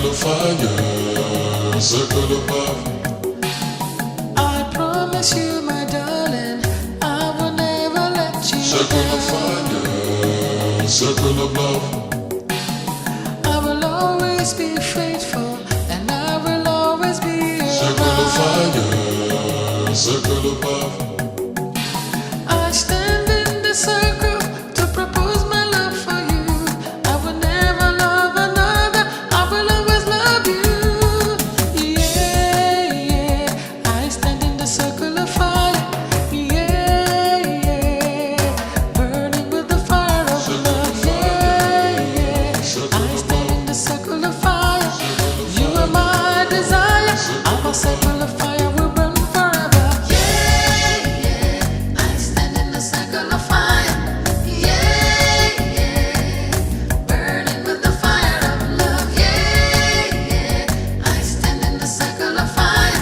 circle of fire, circle of love. I promise you, my darling, I will never let you Circle of fire, circle of love. I will always be faithful, and I will always be Circle of around. fire, circle of love. I stand in the circle to propose my love for you. I will never love another, I will always love you. Yeah, yeah. I stand in the circle of fire. Yeah, yeah. Burning with the fire of love. Yeah, yeah. I stand in the circle of fire. You are my desire. Our circle of fire will burn forever. Yeah, yeah. I stand in the circle of fire. Yeah, yeah. Burning with the fire of love. Yeah, yeah. I stand in the circle of fire.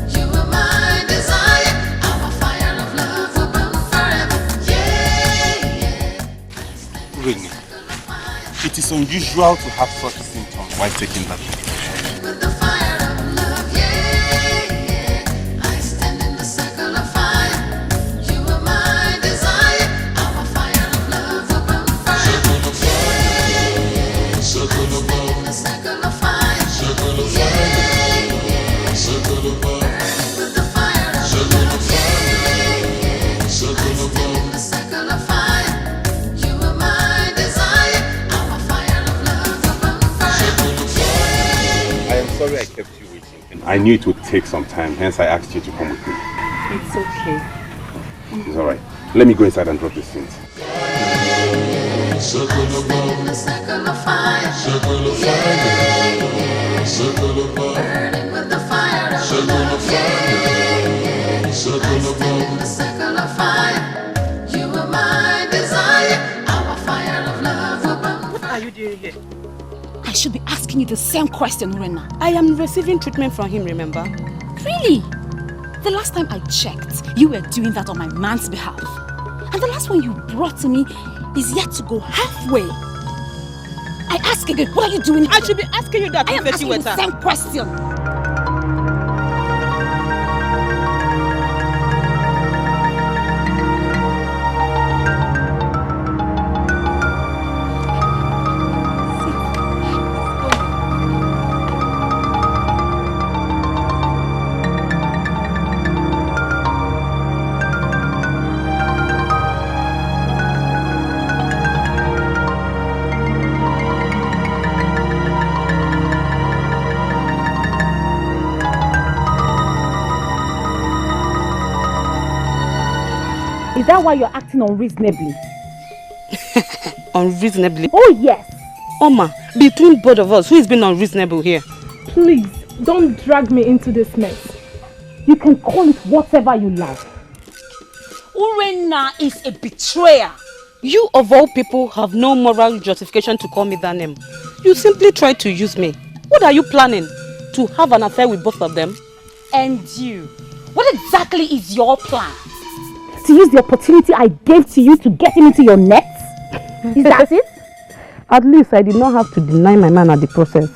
You are my desire. Our fire of love will burn forever. Yeah, yeah. Really, it is unusual to have such symptoms while taking that medicine. With the fire of love, yeah, yeah. I stand in the circle of fire. You are my desire. Our fire of love will burn forever. Circle of fire, circle of In love. the circle of fire, Circle of yeah, fire, yeah. circle of love. Burning with the fire of Circle love, of yeah, yeah. circle of Stand in love. the circle of fire. You are my desire. Our fire of love will burn forever. Circle of fire. I am sorry I kept you waiting. I knew it would take some time, hence I asked you to come with me. It's okay. It's alright. Let me go inside and drop these things. Circle of love. In the circle of fire, Circle of fire, circle of love. burning with the fire of Circle love, of yeah, fire, circle of in love. the circle of fire. You are my desire. Our fire of love will burn. What are you doing here? I should be asking you the same question, Rena. I am receiving treatment from him, remember? Really? The last time I checked, you were doing that on my man's behalf. And the last one you brought to me is yet to go halfway. I ask again, what are you doing here? I should be asking you that. I am asking you the same question. Is that why you're acting unreasonably? Unreasonably? Oh yes! Oma, between both of us, who is being unreasonable here? Please, don't drag me into this mess. You can call it whatever you like. Urena is a betrayer. You of all people have no moral justification to call me that name. You simply tried to use me. What are you planning? To have an affair with both of them? And you, what exactly is your plan? To use the opportunity I gave to you to get him into your nets? Is that it? At least I did not have to deny my man at the process.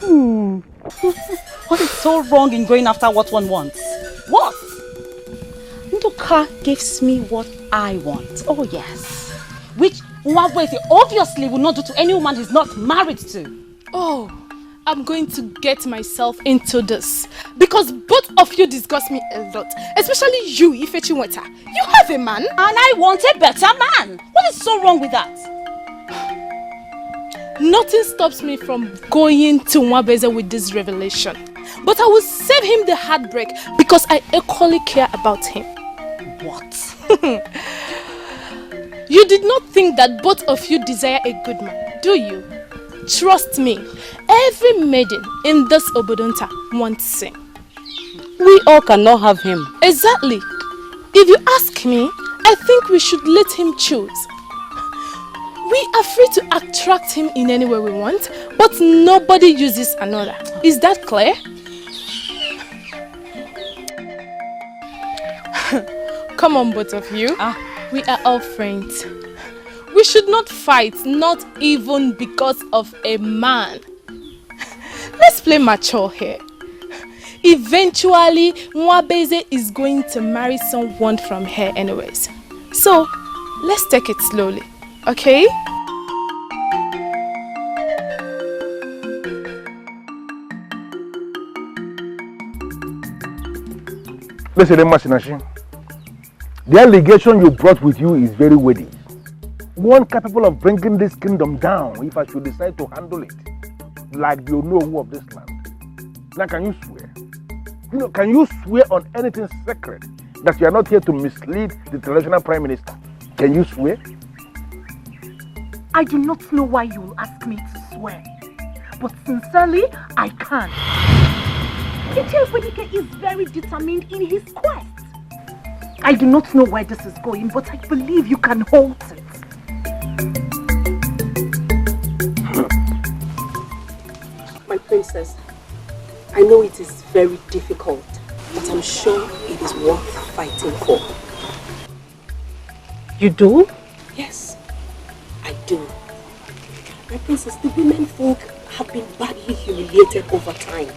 What is so wrong in going after what one wants? What? Ndoka gives me what I want. Oh yes. Which Nwabweze obviously will not do to any woman he's not married to. Oh, I'm going to get myself into this because both of you disgust me a lot. Especially you, Ifechiweta. You have a man. And I want a better man. What is so wrong with that? Nothing stops me from going to Nwabweze with this revelation. But I will save him the heartbreak because I equally care about him. What? You did not think that both of you desire a good man, do you? Trust me, every maiden in this Obodonta wants him. We all cannot have him. Exactly. If you ask me, I think we should let him choose. We are free to attract him in any way we want, but nobody uses another. Is that clear? Come on, both of you. We are all friends. We should not fight, not even because of a man. let's play mature here. Eventually, Nwabeze is going to marry someone from here anyways. So, let's take it slowly, okay? Listen, Mashinashi. The allegation you brought with you is very weighty. One capable of bringing this kingdom down if I should decide to handle it, like the Onowu of this land. Now, can you swear? Can you swear on anything sacred that you are not here to mislead the traditional prime minister? Can you swear? I do not know why you will ask me to swear, but sincerely, I can. Dikeh is very determined in his quest. I do not know where this is going, but I believe you can hold it. My princess, I know it is very difficult, but I'm sure it is worth fighting for. You do? Yes, I do. My princess, the women folk have been badly humiliated over time.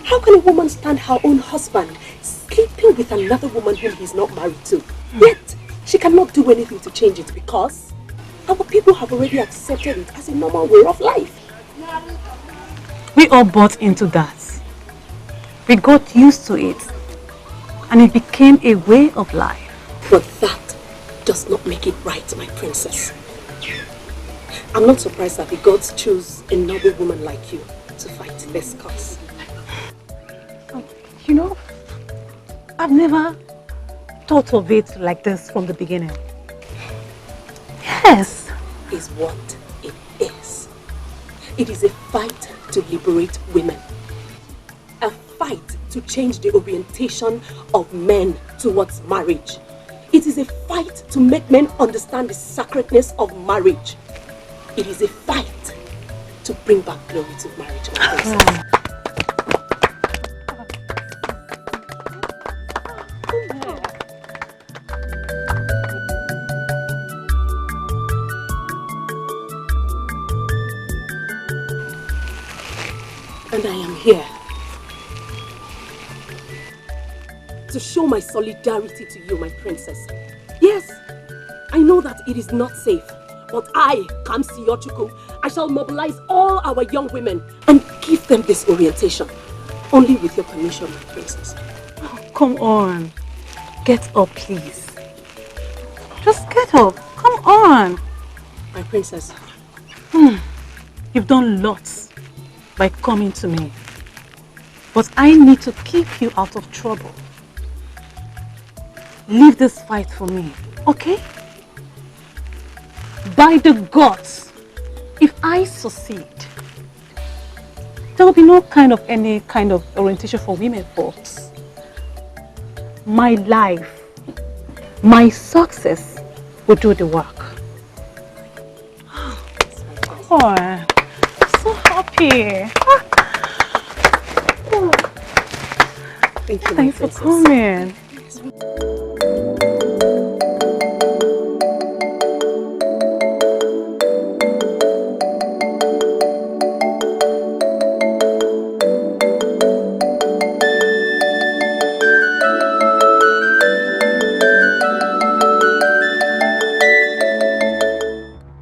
How can a woman stand her own husband sleeping with another woman whom he's not married to? Yet, she cannot do anything to change it because our people have already accepted it as a normal way of life. We all bought into that. We got used to it. And it became a way of life. But that does not make it right, my princess. I'm not surprised that the gods choose a noble woman like you to fight this cause. You know, I've never thought of it like this from the beginning. Yes. Is what it is. It is a fight to liberate women. A fight to change the orientation of men towards marriage. It is a fight to make men understand the sacredness of marriage. It is a fight to bring back glory to marriage, my princess. And I am here to show my solidarity to you, my princess. Yes, I know that it is not safe, but I, Kamsi Yochuku, I shall mobilize all our young women and give them this orientation. Only with your permission, my princess. Oh, come on. Get up, please. Just get up. Come on. My princess. You've done lots by coming to me. But I need to keep you out of trouble. Leave this fight for me, okay? By the gods, if I succeed, there will be no any kind of orientation for women folks. My life, my success will do the work. Oh, I'm so happy. Thank you, Thanks for coming.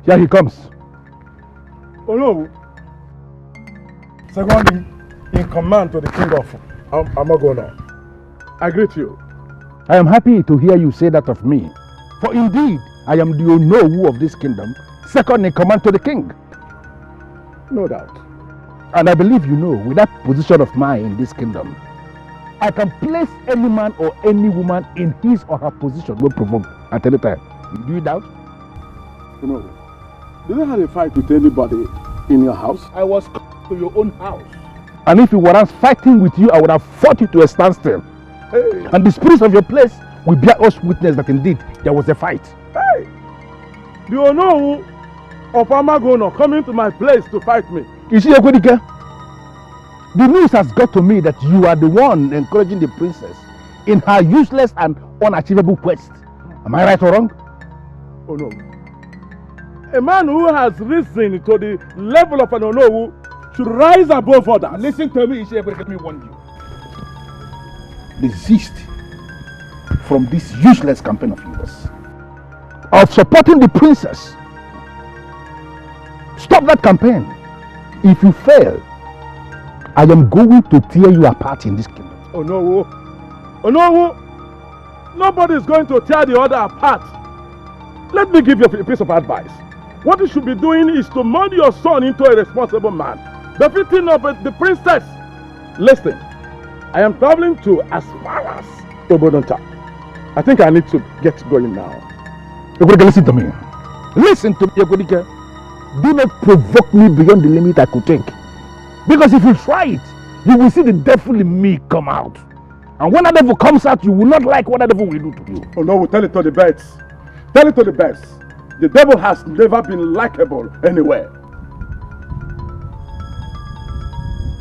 Here he comes. Oh no. Second in command to the king of Amagona. I greet you. I am happy to hear you say that of me. For indeed, I am the Onowu of this kingdom, second in command to the king. No doubt. And I believe you know, with that position of mine in this kingdom, I can place any man or any woman in his or her position when provoked at any time. Do you doubt? No. Did you have a fight with anybody in your house? I was to your own house. And if you weren't fighting with you, I would have fought you to a standstill. Hey. And the spirits of your place will bear us witness that indeed there was a fight. Hey! Do you know of Amagona coming to my place to fight me? You see, Dikeh, the news has got to me that you are the one encouraging the princess in her useless and unachievable quest. Am I right or wrong? Oh no. A man who has risen to the level of an Onowu should rise above others. Listen to me, let me warn you. Desist from this useless campaign of yours of supporting the princess. Stop that campaign. If you fail, I am going to tear you apart in this kingdom. Oh no, oh no, nobody is going to tear the other apart. Let me give you a piece of advice. What you should be doing is to mold your son into a responsible man, befitting of the princess. Listen, I am traveling to as far as Obodonta. I think I need to get going now. Listen to me. Listen to me, Dikeh. Do not provoke me beyond the limit I could take. Because if you try it, you will see the devil in me come out. And when that devil comes out, you will not like what that devil will do to you. Oh no, we'll tell it to the birds. Tell it to the birds. The devil has never been likable anywhere.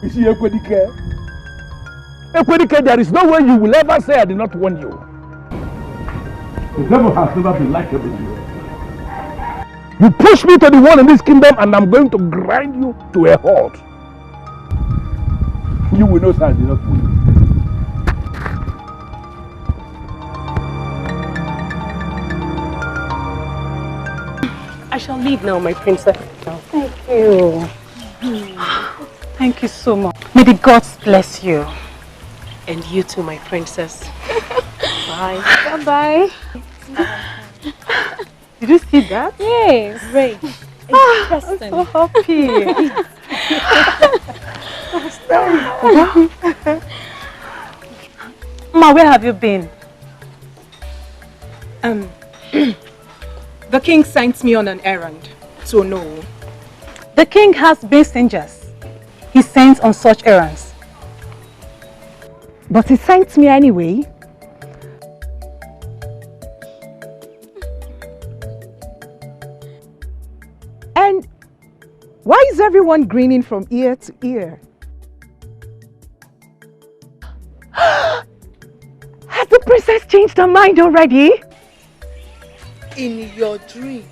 You see, Dikeh, there is no way you will ever say I did not warn you. The devil has never been likable anywhere. You push me to the wall in this kingdom and I'm going to grind you to a halt. You will know, sir, I did not win. I shall leave now, my princess. Thank you. Thank you so much. May the gods bless you. And you too, my princess. Bye. Bye-bye. Did you see that? Yes. Great. I'm so happy. Ma, where have you been? The king sent me on an errand to know. The king has messengers he sends on such errands. But he sent me anyway. And why is everyone grinning from ear to ear? Has the princess changed her mind already? In your dreams.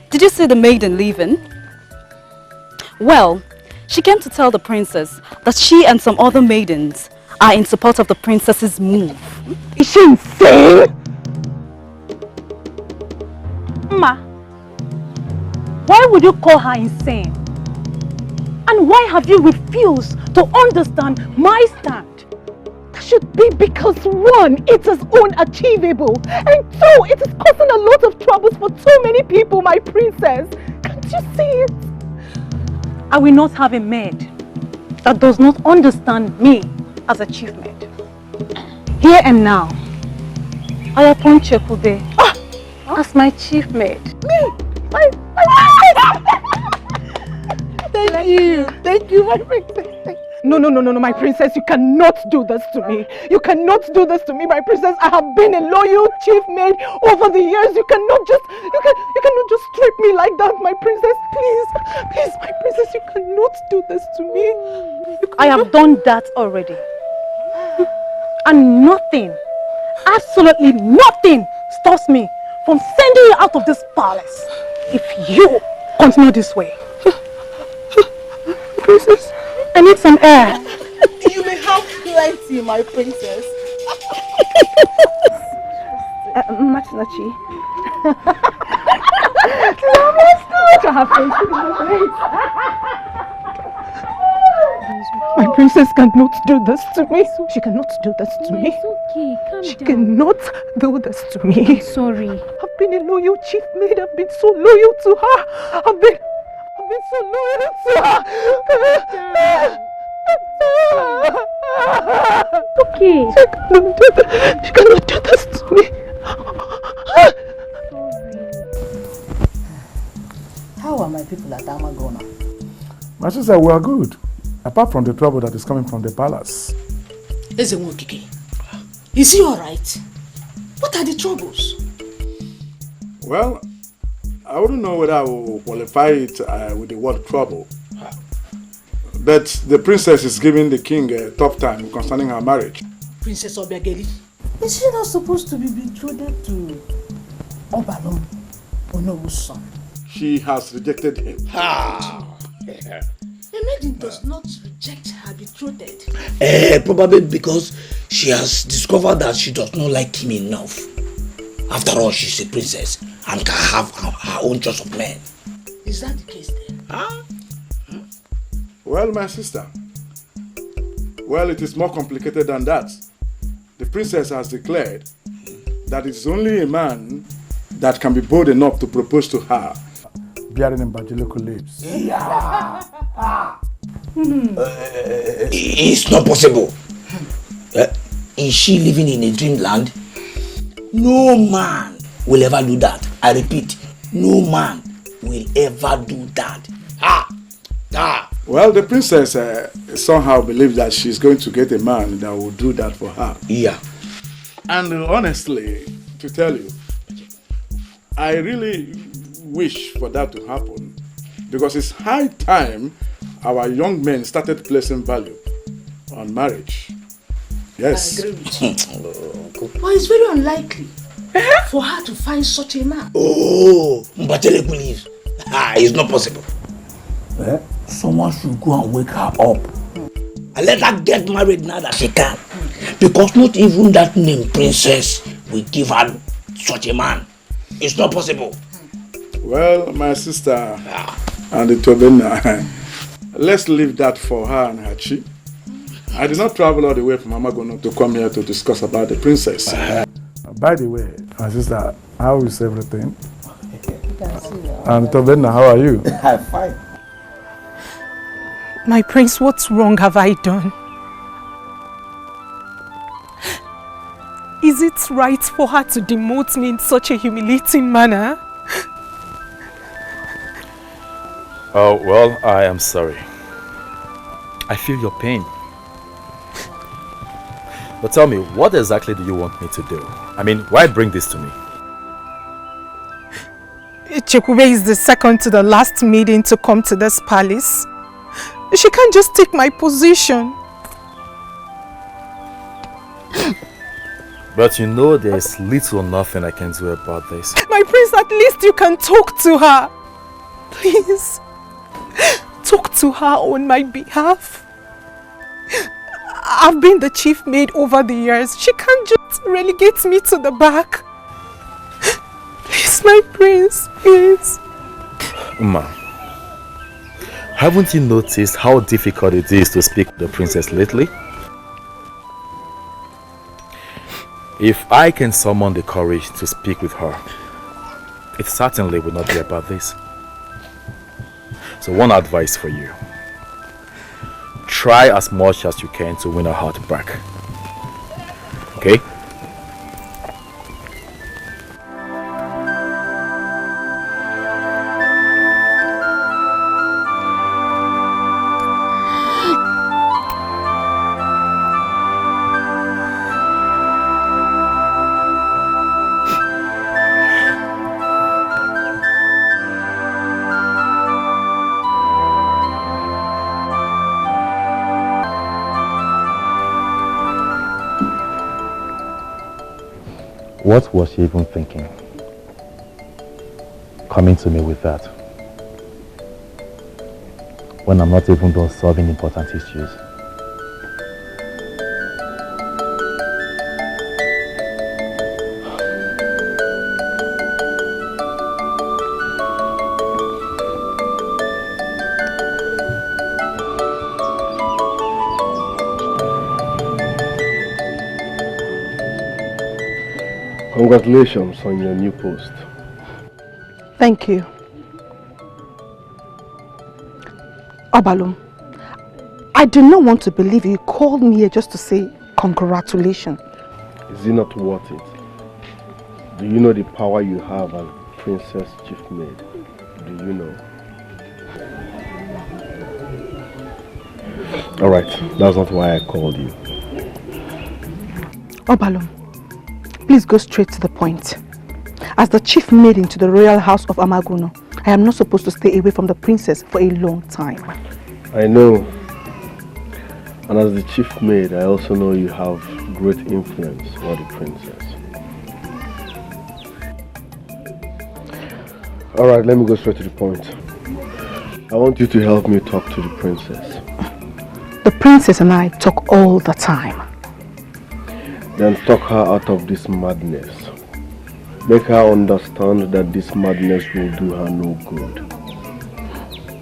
Did you see the maiden leaving? Well, she came to tell the princess that she and some other maidens are in support of the princess's move. Is she insane? Ma, why would you call her insane? And why have you refused to understand my stand? That should be because one, it is unachievable, and two, it is causing a lot of troubles for too many people, my princess. Can't you see it? I will not have a maid that does not understand me as a chief maid. Here and now, I appoint Chekude as my chief maid. Me? Thank you, my princess. No, my princess, you cannot do this to me. You cannot do this to me, my princess. I have been a loyal chief maid over the years. You cannot just treat me like that, my princess. Please, my princess, you cannot do this to me. I have done that already. And nothing, absolutely nothing stops me from sending you out of this palace if you continue this way. Princess, I need some air. You may have plenty, my princess. Machinachi. My princess cannot do this to me. She cannot do this to me. It's okay, calm She down. cannot do this to me. I'm sorry. I've been a loyal chief maid. I've been so loyal to her. I've been so loyal to her. Okay. She cannot do this to me. How are my people at Amagona? My sister, we are good. Apart from the trouble that is coming from the palace. Ezewokike, is he alright? What are the troubles? Well, I wouldn't know whether I will qualify it with the word trouble. But the princess is giving the king a tough time concerning her marriage. Princess Obiageli? Is she not supposed to be betrothed to Obalom, Onowu's son? she has rejected him. A maiden does not reject her betrothed. Probably because she has discovered that she does not like him enough. After all, she's a princess and can have her own choice of men. Is that the case then? Well, my sister, well, it is more complicated than that. The princess has declared that it's only a man that can be bold enough to propose to her. Bearing evangelical lips. It's not possible. Is she living in a dreamland? No man will ever do that. I repeat, no man will ever do that. Well, the princess somehow believes that she's going to get a man that will do that for her. Yeah. And honestly, to tell you, I really wish for that to happen, because it's high time our young men started placing value on marriage. Yes. I agree with you. But it's very unlikely for her to find such a man. Oh, Mbatele believes. It's not possible. Someone should go and wake her up and let her get married now that she can. Because not even that named princess will give her such a man. It's not possible. Well, my sister and the Tobena, let's leave that for her and her chief. I did not travel all the way from Amagono to come here to discuss about the princess. By the way, my sister, how is everything? And Tobena, how are you? I'm fine. My prince, what wrong have I done? Is it right for her to demote me in such a humiliating manner? Oh, well, I am sorry. I feel your pain. But tell me, what exactly do you want me to do? I mean, why bring this to me? Chekube is the second to the last maiden to come to this palace. She can't just take my position. But you know there's little or nothing I can do about this. My prince, at least you can talk to her. Please. Talk to her on my behalf. I've been the chief maid over the years. She can't just relegate me to the back. Please, my prince, please. Uma, haven't you noticed how difficult it is to speak to the princess lately? If I can summon the courage to speak with her, it certainly will not be about this. So one advice for you. Try as much as you can to win her heart back. Okay? What was she even thinking? Coming to me with that. When I'm not even done solving important issues. Congratulations on your new post. Thank you. Obalum, I do not want to believe you called me here just to say congratulations. Is it not worth it? Do you know the power you have as Princess Chief Maid? Do you know? Alright, that's not why I called you. Obalum, please go straight to the point. As the chief maid into the royal house of Amagono, I am not supposed to stay away from the princess for a long time. I know. And as the chief maid, I also know you have great influence over the princess. Alright, let me go straight to the point. I want you to help me talk to the princess. The princess and I talk all the time. Then talk her out of this madness. Make her understand that this madness will do her no good.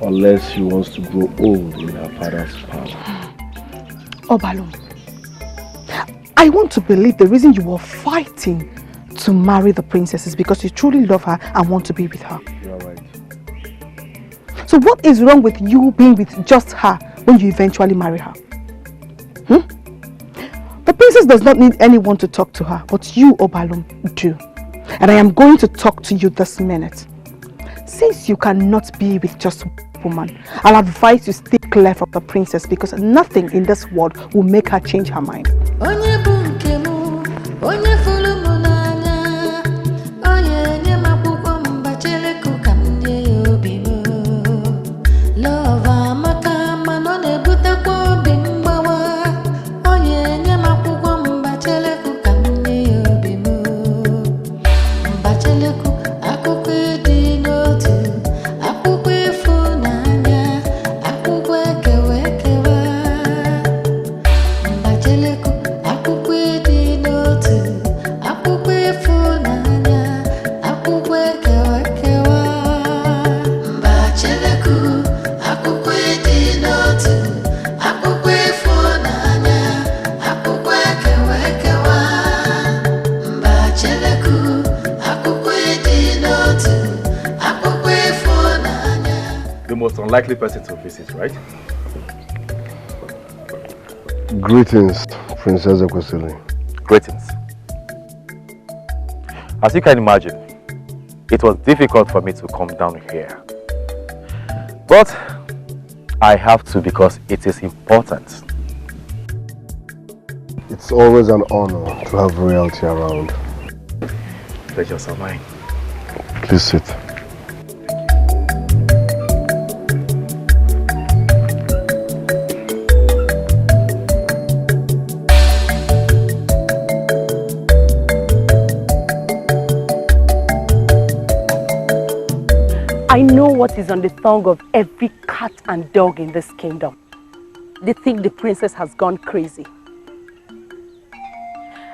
Unless she wants to grow old in her father's power. Obalum, I want to believe the reason you were fighting to marry the princess is because you truly love her and want to be with her. You are right. So what is wrong with you being with just her when you eventually marry her? The princess does not need anyone to talk to her, but you, Obalum, do. And I am going to talk to you this minute. Since you cannot be with just one woman, I'll advise you stay clear from the princess because nothing in this world will make her change her mind. Unlikely person to visit, right? Greetings, Princess Okwesili. Greetings. As you can imagine, it was difficult for me to come down here. But I have to because it is important. It's always an honor to have royalty around. Pleasure's all mine. Please sit. I know what is on the tongue of every cat and dog in this kingdom. They think the princess has gone crazy.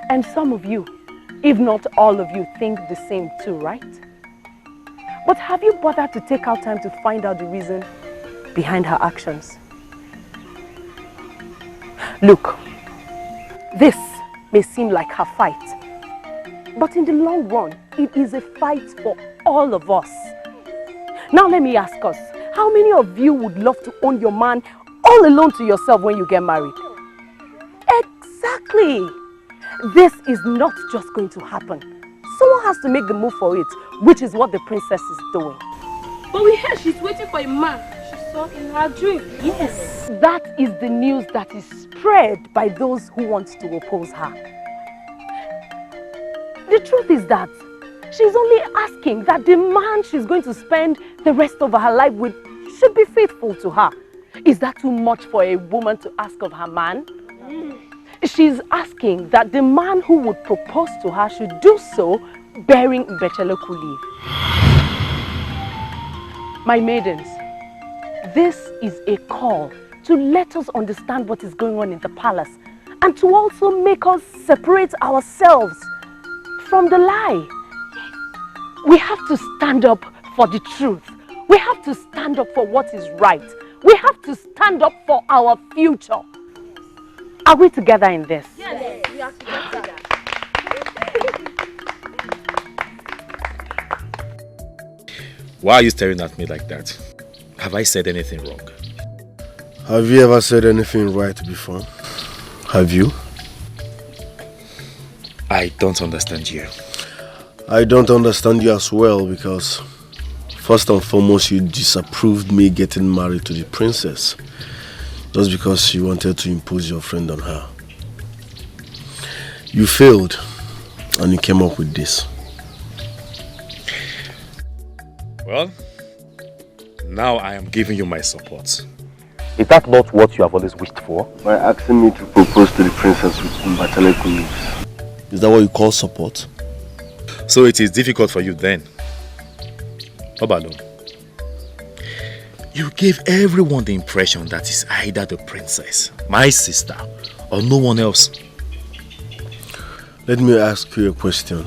And some of you, if not all of you, think the same too, right? But have you bothered to take out time to find out the reason behind her actions? Look, this may seem like her fight, but in the long run, it is a fight for all of us. Now let me ask us, how many of you would love to own your man all alone to yourself when you get married? Exactly. This is not just going to happen. Someone has to make the move for it, which is what the princess is doing. But we heard she's waiting for a man she saw in her dream. Yes, that is the news that is spread by those who want to oppose her. The truth is that she's only asking that the man she's going to spend the rest of her life with should be faithful to her. Is that too much for a woman to ask of her man? She's asking that the man who would propose to her should do so bearing Mbecheleku leave. My maidens, this is a call to let us understand what is going on in the palace and to also make us separate ourselves from the lie. We have to stand up for the truth. We have to stand up for what is right. We have to stand up for our future. Are we together in this? Yes, we are together. Why are you staring at me like that? Have I said anything wrong? Have you ever said anything right before? Have you? I don't understand you. I don't understand you as well because first and foremost you disapproved me getting married to the princess just because you wanted to impose your friend on her. You failed and you came up with this. Well, now I am giving you my support. Is that not what you have always wished for? By asking me to propose to the princess with Mbecheleku leaves. Is that what you call support? So it is difficult for you then? Obalo, you gave everyone the impression that it's either the princess, my sister, or no one else. Let me ask you a question.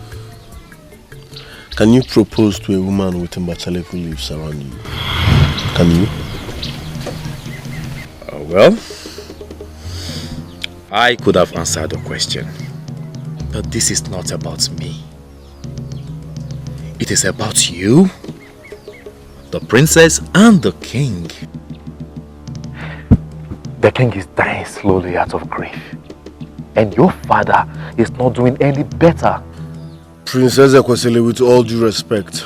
Can you propose to a woman with Mbachaleku leaves around you? Can you? Well, I could have answered the question. But this is not about me. It is about you, the princess, and the king. The king is dying slowly out of grief. And your father is not doing any better. Princess Ekwesili, with all due respect,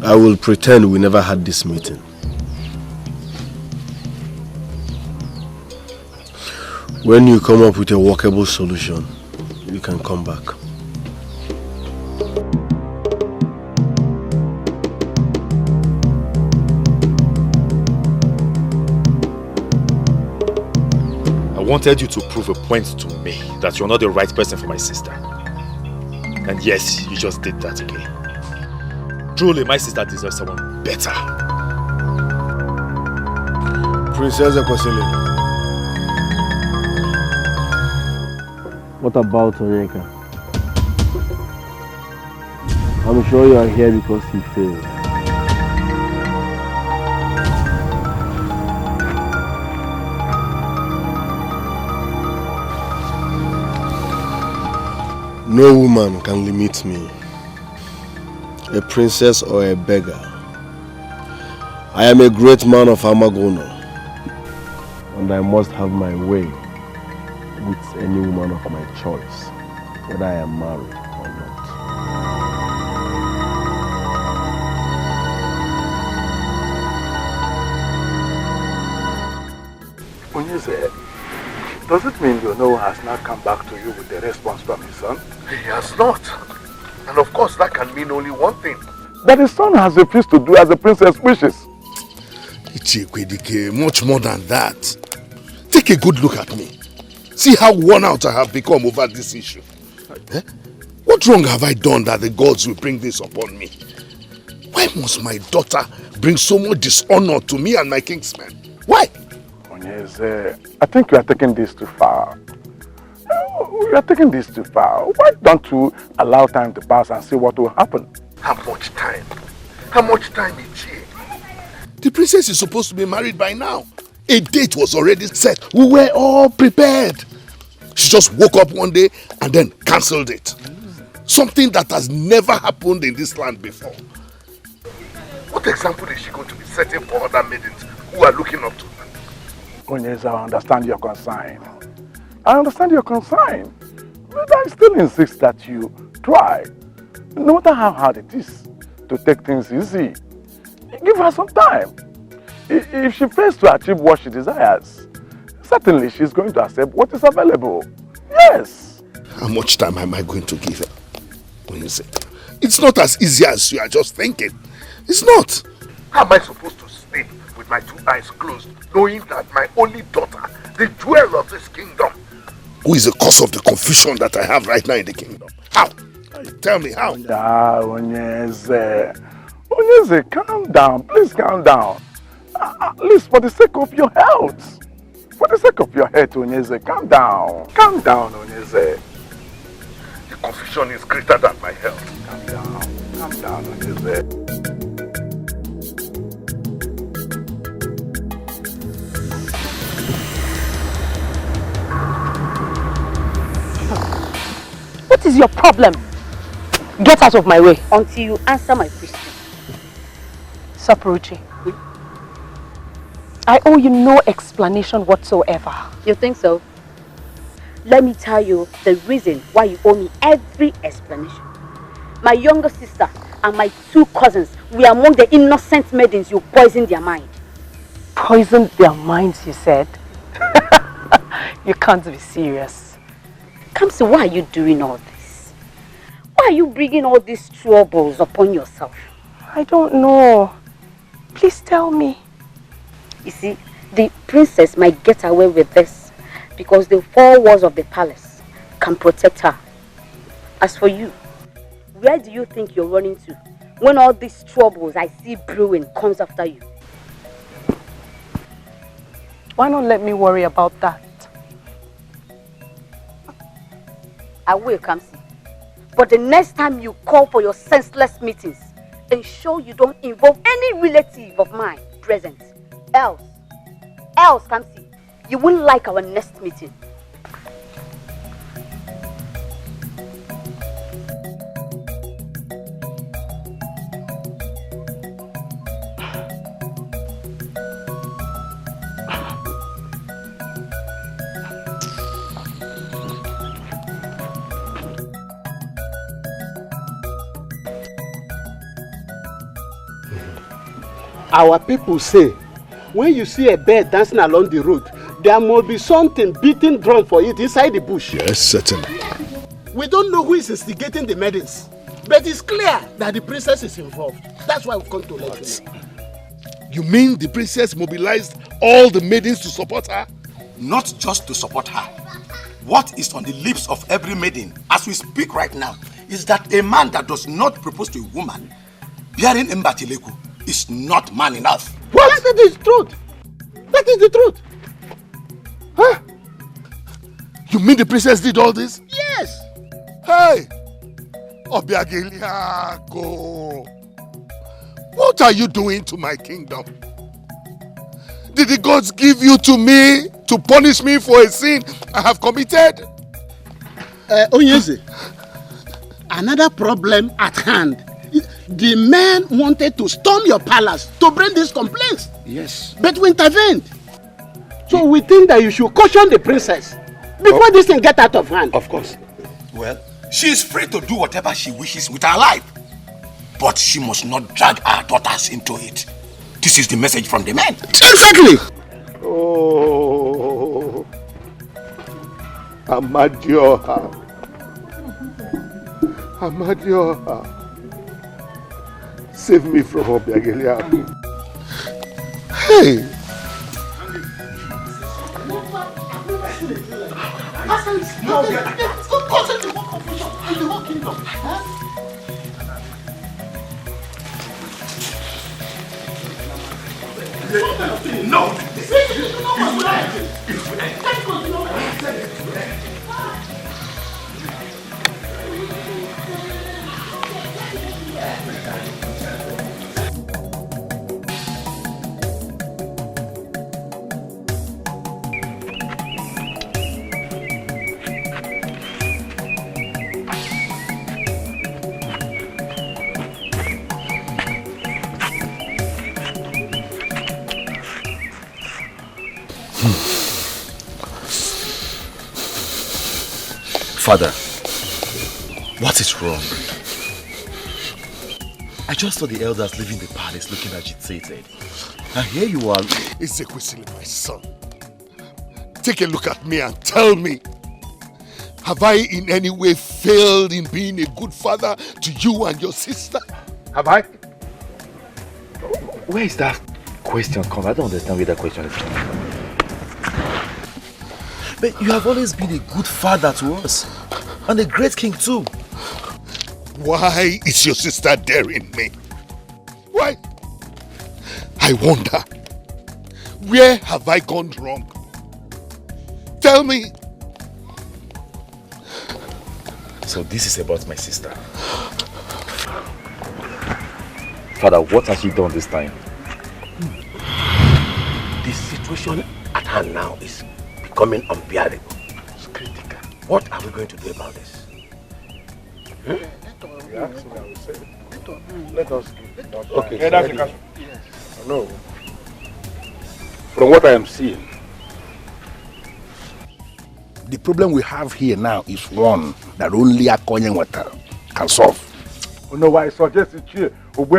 I will pretend we never had this meeting. When you come up with a workable solution, you can come back. I wanted you to prove a point to me that you're not the right person for my sister. And yes, you just did that, okay? Truly, my sister deserves someone better. Princess Ekwesili, what about Onyeka? I'm sure you are here because he failed. No woman can limit me, a princess or a beggar. I am a great man of Amagono, and I must have my way with any woman of my choice, whether I am married or not. Ugezu, does it mean Yono has not come back to you with a response from his son? He has not. And of course that can mean only one thing. That his son has refused to do as the princess wishes. Dikeh, much more than that. Take a good look at me. See how worn out I have become over this issue. Eh? What wrong have I done that the gods will bring this upon me? Why must my daughter bring so much dishonor to me and my kinsmen? Why? Ugezu, I think you are taking this too far. You are taking this too far. Why don't you allow time to pass and see what will happen? How much time? How much time each year? The princess is supposed to be married by now. A date was already set. We were all prepared. She just woke up one day and then cancelled it. Something that has never happened in this land before. What example is she going to be setting for other maidens who are looking up to her? Ugezu, I understand your concern. I understand your concern. But I still insist that you try. No matter how hard it is to take things easy. Give her some time. If she fails to achieve what she desires, certainly she's going to accept what is available. Yes. How much time am I going to give her? It's not as easy as you are just thinking. It's not. How am I supposed to sleep with my two eyes closed, knowing that my only daughter, the jewel of this kingdom, who is the cause of the confusion that I have right now in the kingdom? How? Tell me how. Ugezu, calm down. Please calm down. At least for the sake of your health. For the sake of your health, Ugezu, calm down. Calm down, Ugezu. The confusion is greater than my health. Calm down. Calm down, Ugezu. What is your problem? Get out of my way until you answer my question. Sapuruchi, I owe you no explanation whatsoever. You think so? Let me tell you the reason why you owe me every explanation. My younger sister and my two cousins were among the innocent maidens you poisoned their mind. Poisoned their minds, you said? You can't be serious. Kamsi, why are you doing all this? Why are you bringing all these troubles upon yourself? I don't know. Please tell me. You see, the princess might get away with this because the four walls of the palace can protect her. As for you, where do you think you're running to when all these troubles I see brewing comes after you? Why not let me worry about that? I will, Kamsi. But the next time you call for your senseless meetings, ensure you don't involve any relative of mine present. Else, Kamsi, you won't like our next meeting. Our people say, when you see a bird dancing along the road, there must be something beating drum for it inside the bush. Yes, certainly. We don't know who is instigating the maidens, but it's clear that the princess is involved. That's why we've come to let you know. You mean the princess mobilized all the maidens to support her? Not just to support her. What is on the lips of every maiden as we speak right now is that a man that does not propose to a woman bearing Mbatileku is not man enough. What? That is truth. That is the truth. Huh? You mean the princess did all this? Yes. Hey! Obiageliago! What are you doing to my kingdom? Did the gods give you to me to punish me for a sin I have committed? Ugezu, another problem at hand. The men wanted to storm your palace to bring these complaints. Yes. But we intervened. So we think that you should caution the princess before this thing gets out of hand. Of course. Well, she is free to do whatever she wishes with her life. But she must not drag our daughters into it. This is the message from the men. Exactly. Oh, Amadioha. Amadioha. Save me from Obiageliago. Hey! No! Father, what is wrong? I just saw the elders leaving the palace looking agitated. And here you are. Ezekwesili, my son. Take a look at me and tell me, have I in any way failed in being a good father to you and your sister? Have I? Where is that question come? I don't understand where that question is from. But you have always been a good father to us. And a great king too. Why is your sister daring me? Why? I wonder, where have I gone wrong? Tell me. So this is about my sister. Father, what has she done this time? The situation at hand now is becoming unbearable. It's critical. What are we going to do about this? Let us give. Okay. Yeah, that's the yes. No. From what I am seeing, the problem we have here now is one that only a ONYEMA can solve. Oh no, I suggest it here. Why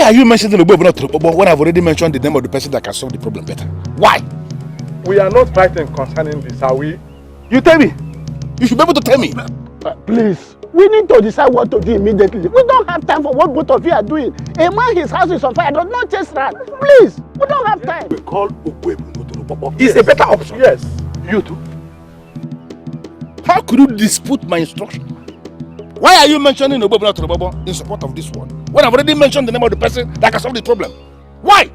are you mentioning Ugezu when I've already mentioned the name of the person that can solve the problem better? Why? We are not fighting concerning this, are we? You tell me. You should be able to tell me. Please, we need to decide what to do immediately. We don't have time for what both of you are doing. A man, his house is on fire, does not chase rat. Please, we don't have time. We call Ugezu. It's a better option. Yes. You too. How could you dispute my instruction? Why are you mentioning Obobo Trobobo in support of this one? When I've already mentioned the name of the person that can solve the problem. Why?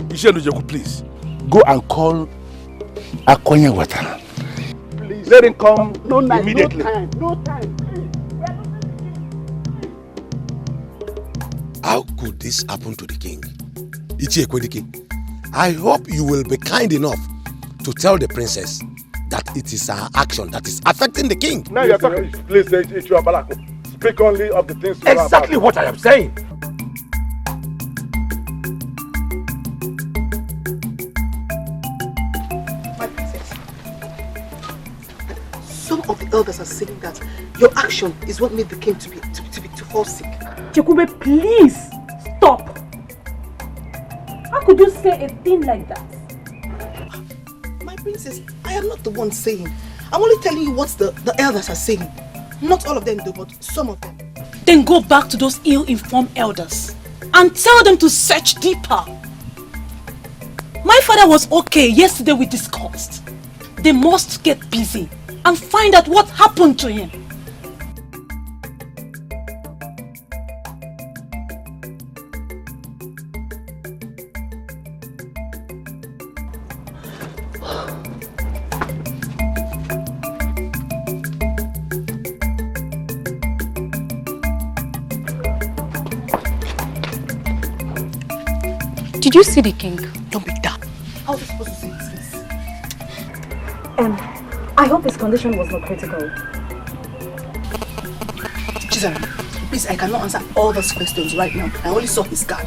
Please, go and call Akonya Wata. Please. Let him come immediately. No time. How could this happen to the king? I hope you will be kind enough to tell the princess that it is her action that is affecting the king. Now you're talking. Please, speak only of the things you exactly know about. what I am saying. My princess, some of the elders are saying that your action is what made the king to fall sick. Chekube, please stop. How could you say a thing like that? My princess, I am not the one saying. I'm only telling you what the elders are saying. Not all of them do, but some of them. Then go back to those ill-informed elders and tell them to search deeper. My father was okay yesterday we discussed. They must get busy and find out what happened to him. Did you see the king? Don't be dumb. How are you supposed to see his face? I hope his condition was not critical. Chisholm, please, I cannot answer all those questions right now. I only saw his card.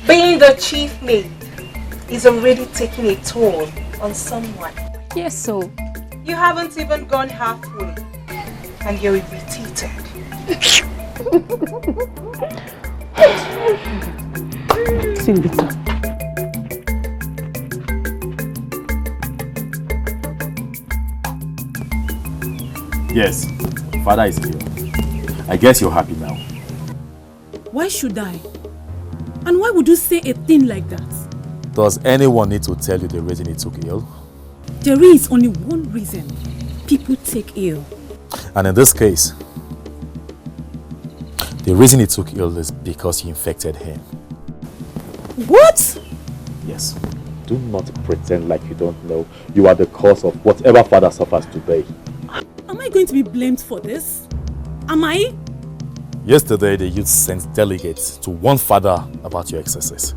Being the chief maid is already taking a toll on someone. Yes, so. You haven't even gone halfway, and you're irritated. Sing it. Yes, father is here. I guess you're happy now. Why should I? And why would you say a thing like that? Does anyone need to tell you the reason he took ill? There is only one reason people take ill. And in this case, the reason he took ill is because you infected him. What? Yes. Do not pretend like you don't know you are the cause of whatever father suffers today. Am I going to be blamed for this? Am I? Yesterday, the youth sent delegates to warn father about your excesses.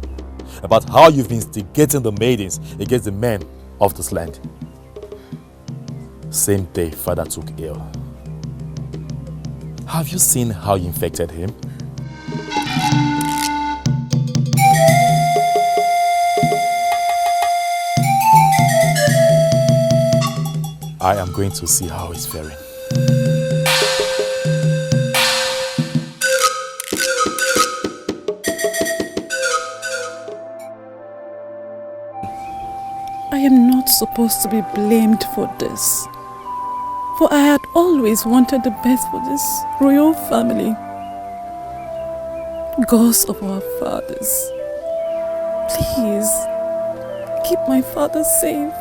About how you've been instigating the maidens against the men of this land. Same day, father took ill. Have you seen how you infected him? I am going to see how he's faring. I am not supposed to be blamed for this. For I had always wanted the best for this royal family. Gods of our fathers, please keep my father safe.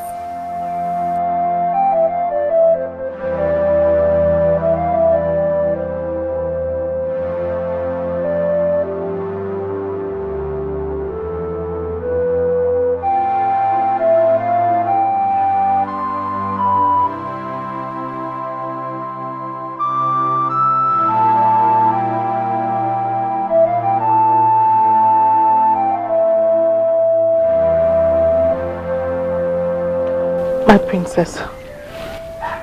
My princess,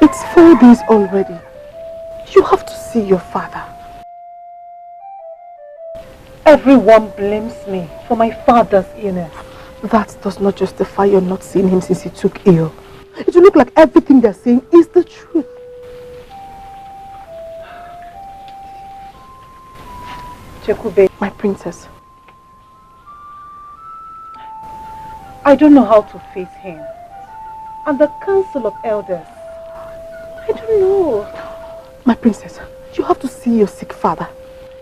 it's 4 days already. You have to see your father. Everyone blames me for my father's illness. That does not justify your not seeing him since he took ill. It will look like everything they're saying is the truth. Chekube, my princess. I don't know how to face him. And the council of elders. I don't know. My princess, you have to see your sick father.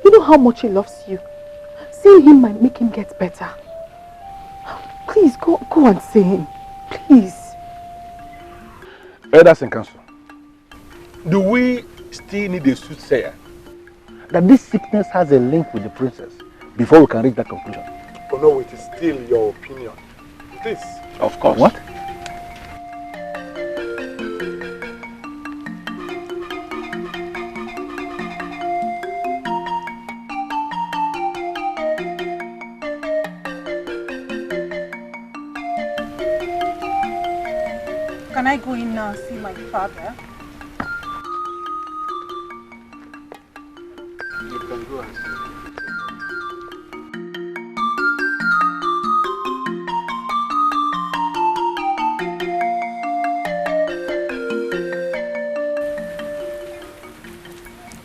You know how much he loves you. Seeing him might make him get better. Please, go and see him. Please. Elders in council, do we still need a soothsayer that this sickness has a link with the princess before we can reach that conclusion? Oh no, it is still your opinion. It is. Of course. What? Can I go in now and see my father? You can go and see.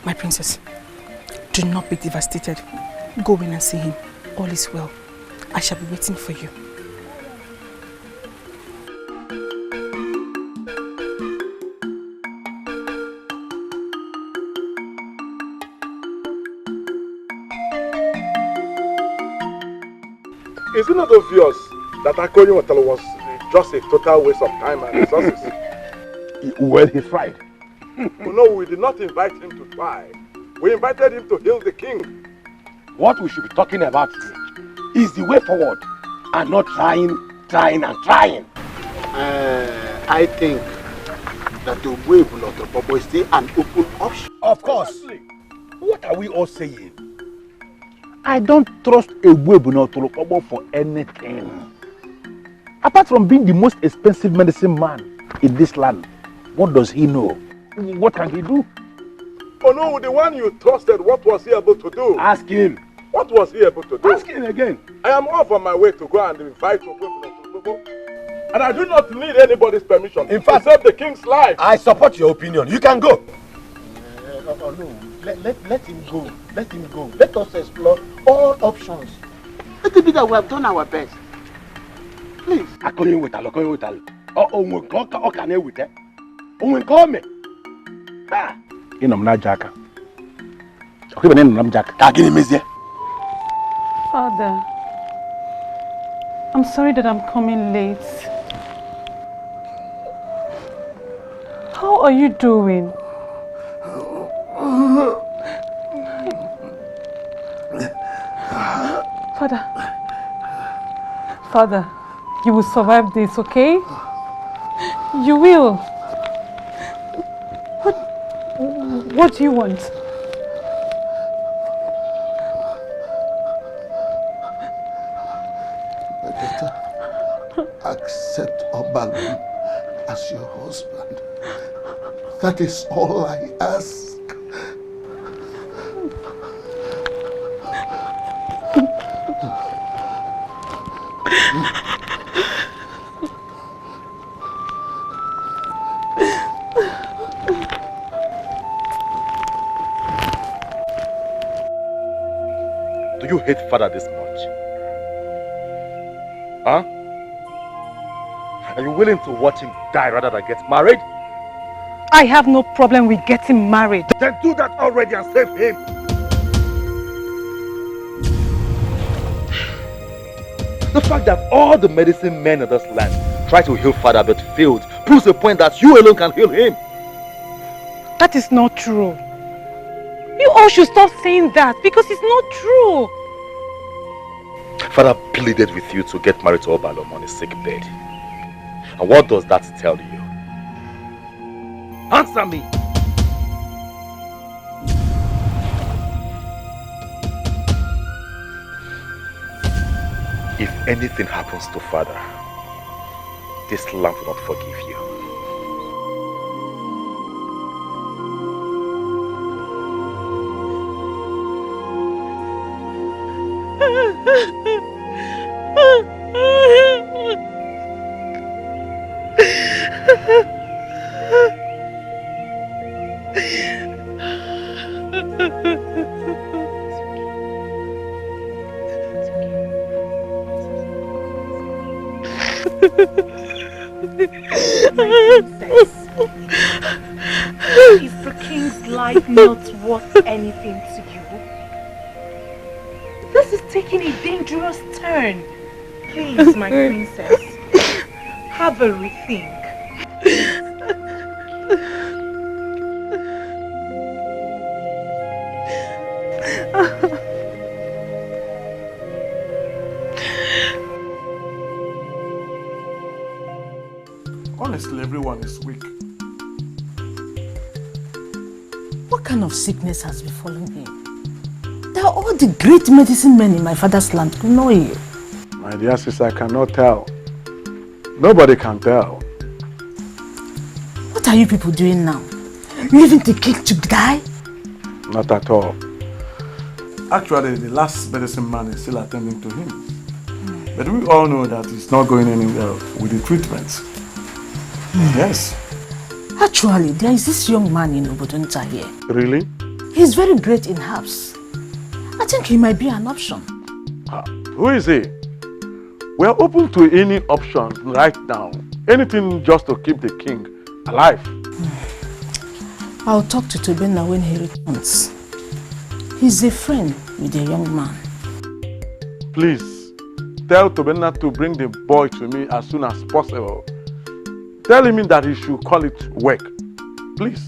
My princess, do not be devastated. Go in and see him. All is well. I shall be waiting for you. Is it not obvious that Akonye Watalo was just a total waste of time and resources? Well, he's right. Oh, no, we did not invite him to try. We invited him to heal the king. What we should be talking about here is the way forward and not trying. I think that the way of the Bobo is still an open option. Of course. What are we all saying? I don't trust a Webuno Tolopobo for anything. Apart from being the most expensive medicine man in this land, what does he know? What can he do? Oh no, the one you trusted, what was he able to do? Ask him. What was he able to do? Ask him again. I am off on my way to go and invite Webuno, and I do not need anybody's permission. In fact, to save the king's life. I support your opinion. You can go. Oh no, let him go. Let him go. Let us explore all options. Let it be that we have done our best. Please. Akonye Watalo. Oh, can you with that? Oh, come. Ah, I'm not Jack. Okay, but then I'm Jack. Father, I'm sorry that I'm coming late. How are you doing? Father, you will survive this, okay? You will. What do you want? Accept Obalum as your husband. That is all I ask. Do you hate father this much? Huh? Are you willing to watch him die rather than get married? I have no problem with getting married. Then do that already and save him. The fact that all the medicine men in this land try to heal father but failed proves the point that you alone can heal him. That is not true. You all should stop saying that because it's not true. Father pleaded with you to get married to Obalom on his sick bed. And what does that tell you? Answer me! If anything happens to father, this land will not forgive you. Is the king's life not worth anything to you? This is taking a dangerous turn. Please, my princess, have a rethink. one is weak. What kind of sickness has befallen him? They are all the great medicine men in my father's land who know you. My dear sister, I cannot tell. Nobody can tell. What are you people doing now? Leaving the king to die? Not at all. Actually, the last medicine man is still attending to him. But we all know that it's not going anywhere with the treatments. Yes. Actually, there is this young man in Obodonta here. Really? He's very great in herbs. I think he might be an option. Who is he? We are open to any options right now. Anything just to keep the king alive. I'll talk to Tobenna when he returns. He's a friend with a young man. Please, tell Tobenna to bring the boy to me as soon as possible. Tell him that he should call it work. Please.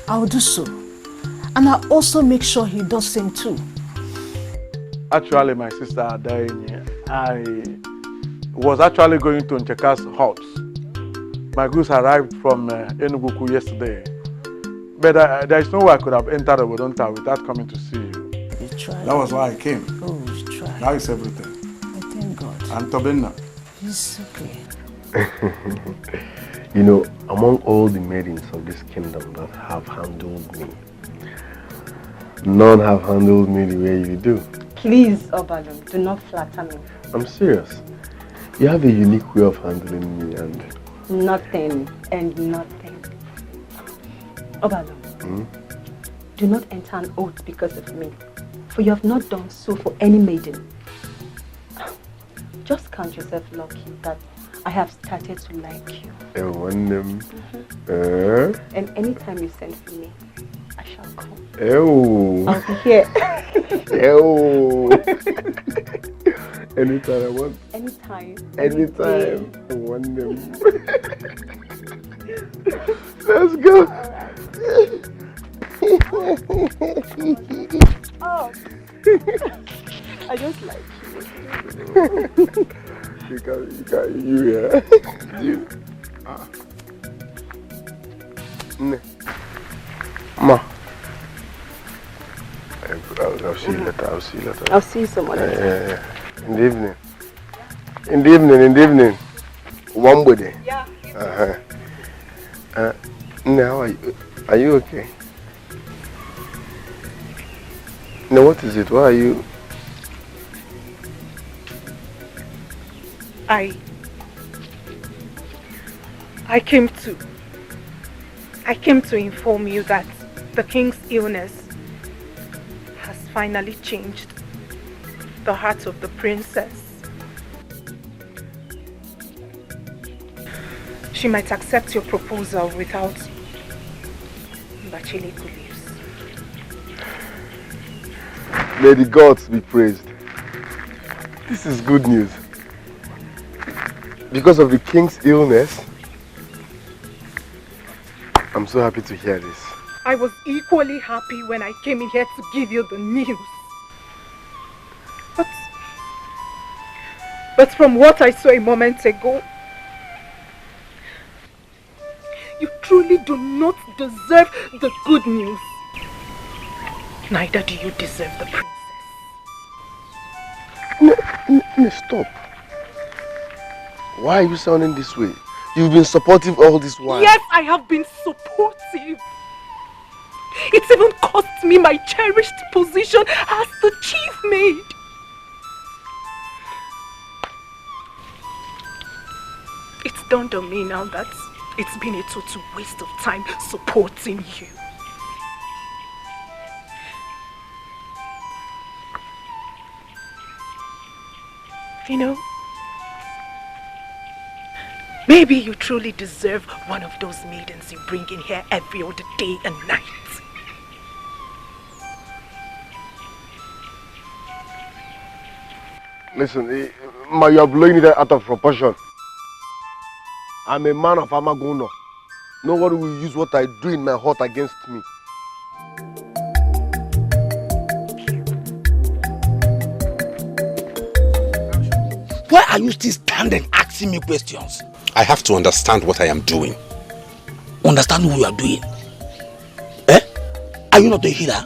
I'll do so. And I'll also make sure he does same too. Actually, my sister Adaini, I was actually going to Ncheka's house. My goods arrived from Enugu yesterday. But there is no way I could have entered Obodonta without coming to see you. You tried. That was why I came. Oh, you tried. Now is everything. I thank God. And Tobenna. It's okay. You know, among all the maidens of this kingdom that have handled me, none have handled me the way you do. Please, Obalum, do not flatter me. I'm serious. You have a unique way of handling me and... Nothing and nothing. Obalum, do not enter an oath because of me, for you have not done so for any maiden. Just count yourself lucky that I have started to like you. And anytime you send for me, I shall come. I'll be here. Anytime I want. Anytime. Anytime. I want them. Let's go. Oh. I just like you. You, yeah. You. Ma. I'll see you later. I'll see you later. I'll see you some other time. Yeah. In the evening. In the evening. One body. Yeah. How are you? Are you okay? No, what is it? Why are you? I came to inform you that the king's illness has finally changed the heart of the princess. She might accept your proposal without Bacheleku leaves. May the gods be praised. This is good news. Because of the king's illness, I'm so happy to hear this. I was equally happy when I came in here to give you the news. But from what I saw a moment ago, you truly do not deserve the good news. Neither do you deserve the princess. Stop. Why are you sounding this way? You've been supportive all this while. Yes, I have been supportive. It's even cost me my cherished position as the chief maid. It's dawned on me now that it's been a total waste of time supporting you. You know, maybe you truly deserve one of those maidens you bring in here every other day and night. Listen, you are blowing it out of proportion. I'm a man of Amagono. Nobody will use what I do in my heart against me. Why are you still standing asking me questions? I have to understand what I am doing. understand what you are doing? Eh? Are you not a healer?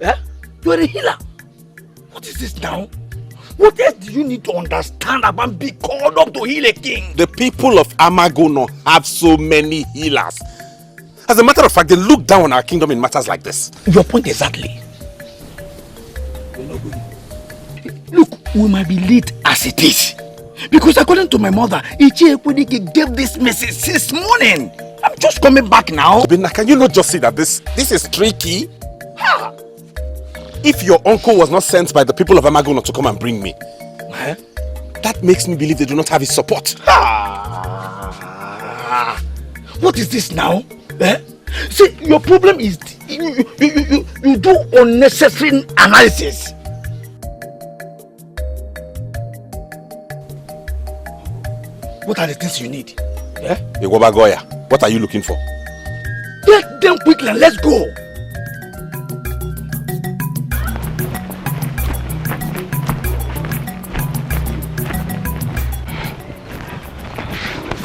Eh? You are a healer. What is this now? What else do you need to understand about being called up to heal a king? The people of Amagono have so many healers. As a matter of fact, they look down on our kingdom in matters like this. Your point exactly. Look, we might be late as it is. Because according to my mother, Ichie Ekwudike gave this message since morning. I'm just coming back now. Obinna, can you not just see that this is tricky? If your uncle was not sent by the people of Amagono to come and bring me, that makes me believe they do not have his support. What is this now? Eh? See, your problem is you do unnecessary analysis. What are the things you need? Yeah? Goya, what are you looking for? Get them quickly and let's go.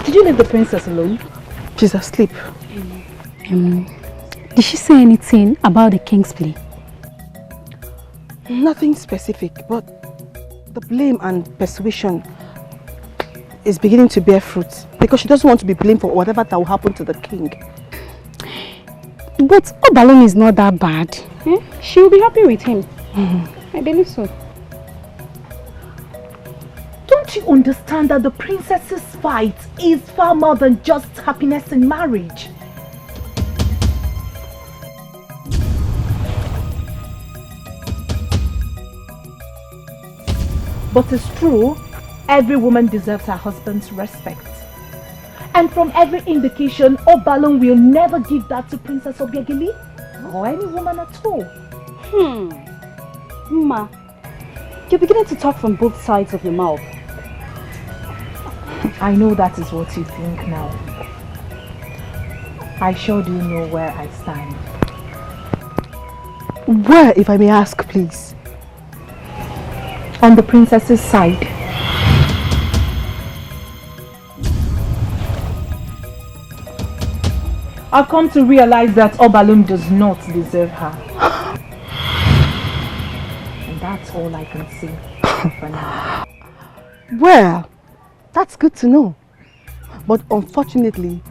Did you leave the princess alone? She's asleep. Did she say anything about the king's plea? Nothing specific, but the blame and persuasion is beginning to bear fruit because she doesn't want to be blamed for whatever that will happen to the king. But Obalon is not that bad. She will be happy with him. I believe so. Don't you understand that the princess's fight is far more than just happiness in marriage? But it's true, every woman deserves her husband's respect. And from every indication, Obalon will never give that to Princess Obiageli or any woman at all. Ma, you're beginning to talk from both sides of your mouth. I know that is what you think now. I sure do know where I stand. Where, if I may ask, please? On the princess's side. I've come to realize that Obalon does not deserve her. And that's all I can say for now. Well, that's good to know. But unfortunately,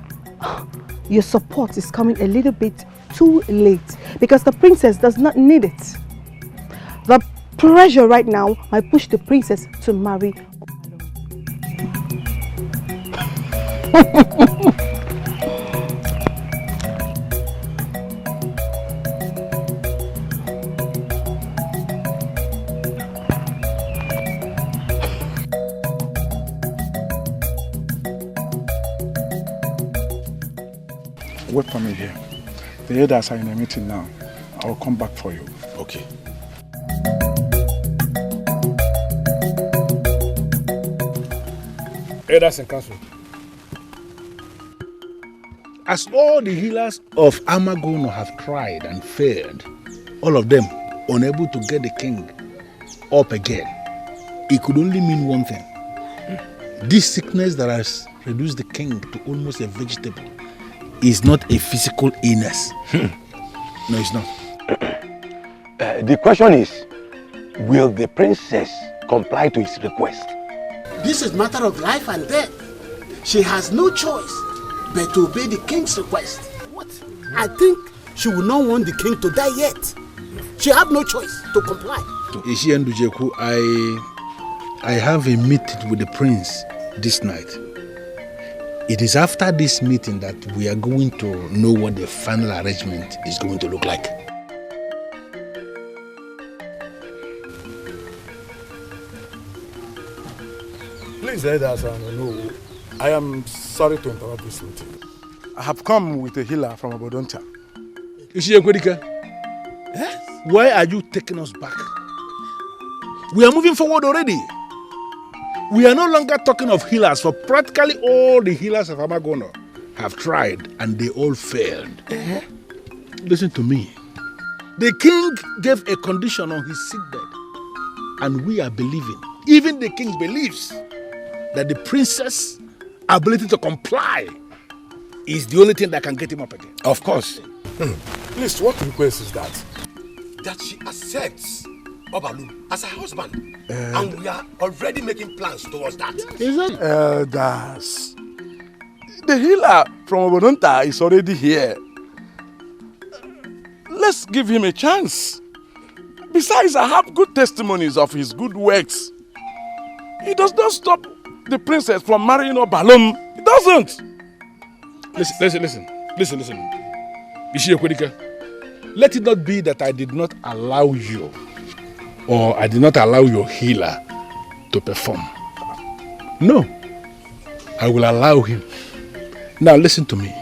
your support is coming a little bit too late because the princess does not need it. The pressure right now might push the princess to marry Obalon. Wait for me here. The elders are in a meeting now. I will come back for you. Okay. Elders and council. As all the healers of Amagono have tried and failed, all of them unable to get the king up again, it could only mean one thing. This sickness that has reduced the king to almost a vegetable is not a physical illness. No, it's not. The question is, will the princess comply to his request? This is a matter of life and death. She has no choice but to obey the king's request. What? I think she will not want the king to die yet. She have no choice to comply. Ishi and Ugezu, I have a meeting with the prince this night. It is after this meeting that we are going to know what the final arrangement is going to look like. Please, elders, no, I am sorry to interrupt this meeting. I have come with a healer from Obodonta. Ishi Ekwudike, why are you taking us back? We are moving forward already. We are no longer talking of healers, for practically all the healers of Amagono have tried and they all failed. Listen to me. The king gave a condition on his sickbed, and we are believing, even the king believes, that the princess' ability to comply is the only thing that can get him up again. Of course. Please, what request is that? That she accepts Obalu as her husband. And we are already making plans towards that. Is it? Elders. The healer from Obononta is already here. Let's give him a chance. Besides, I have good testimonies of his good works. He does not stop the princess from marrying Obalum. He doesn't. Listen. Ishi Ekwedike, let it not be that I did not allow you, or I did not allow your healer to perform. No, I will allow him. Now listen to me.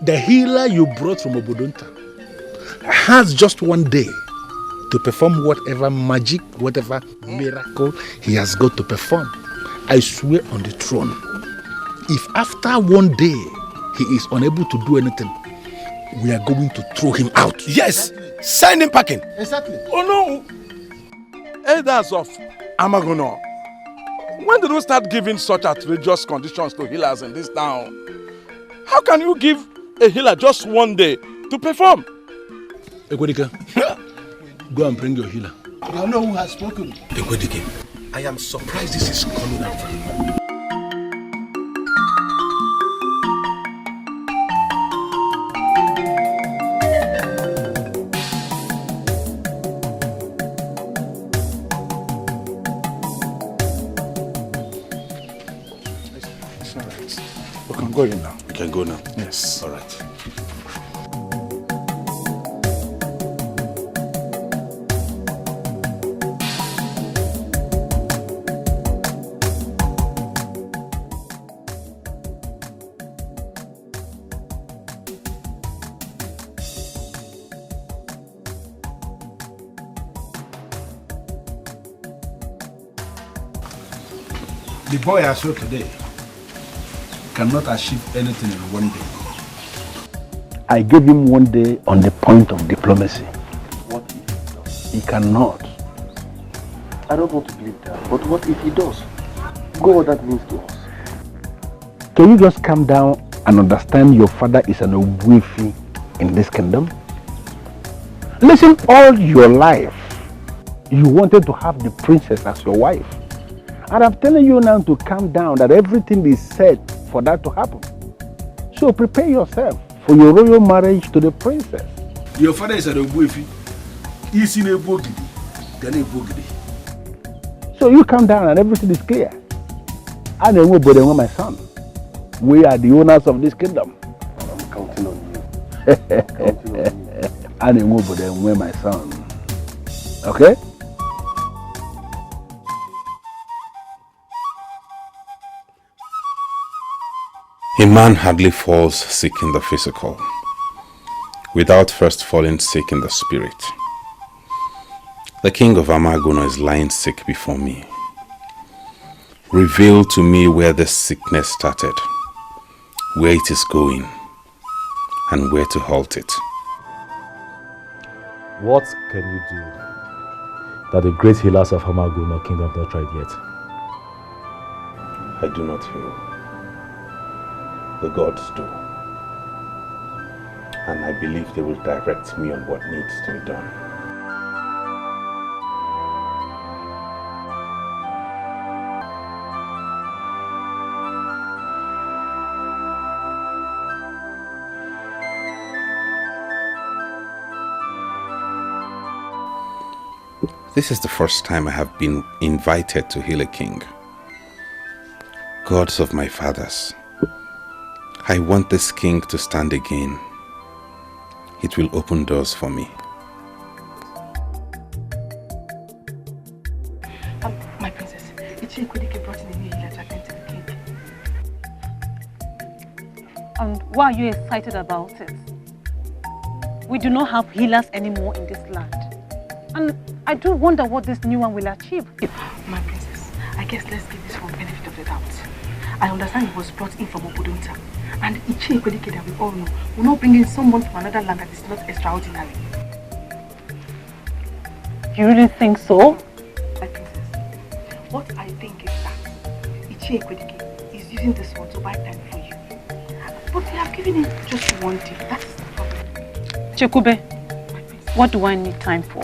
The healer you brought from Obodonta has just one day to perform whatever magic, whatever miracle he has got to perform. I swear on the throne, if after one day he is unable to do anything, we are going to throw him out. Yes, send him packing. Exactly. Oh no, elders of Amagono, when did we start giving such outrageous conditions to healers in this town? How can you give a healer just one day to perform? Ekwedike, go and bring your healer. I know who has spoken. Ekwedike, I am surprised this is coming out from you. We can go in now. We can go now. Yes. All right. The boy I saw today cannot achieve anything in one day. I gave him one day on the point of diplomacy. What if he does? He cannot. I don't want to believe that, but what if he does? Go what that means to us. Can you just calm down and understand your father is an Ogbuefi in this kingdom? Listen, all your life, you wanted to have the princess as your wife. And I'm telling you now to calm down, that everything is set for that to happen. So prepare yourself for your royal marriage to the princess. Your father is an Ogbuefi. He's in a bogidi. So you calm down and everything is clear. I don't know, but my son. We are the owners of this kingdom. I'm counting on you. I don't know, but my son. Okay? A man hardly falls sick in the physical without first falling sick in the spirit. The king of Amagono is lying sick before me. Reveal to me where this sickness started, where it is going, and where to halt it. What can you do that the great healers of Amagono kingdom have not tried yet? I do not heal. The gods do. And I believe they will direct me on what needs to be done. This is the first time I have been invited to heal a king. Gods of my fathers, I want this king to stand again. It will open doors for me. My princess, Ichi Ekwedike brought in a new healer to attend to the king. And why are you excited about it? We do not have healers anymore in this land. And I do wonder what this new one will achieve. My princess, I guess let's give this one benefit of the doubt. I understand he was brought in from Obodonta. And Ichi Ekwedike that we all know will not bring in someone from another land that is not extraordinary. You really think so? My princess, what I think is that Ichi Ekwedike is using this one to buy time for you. But we have given him just one day. That's the problem. Chekube, what do I need time for?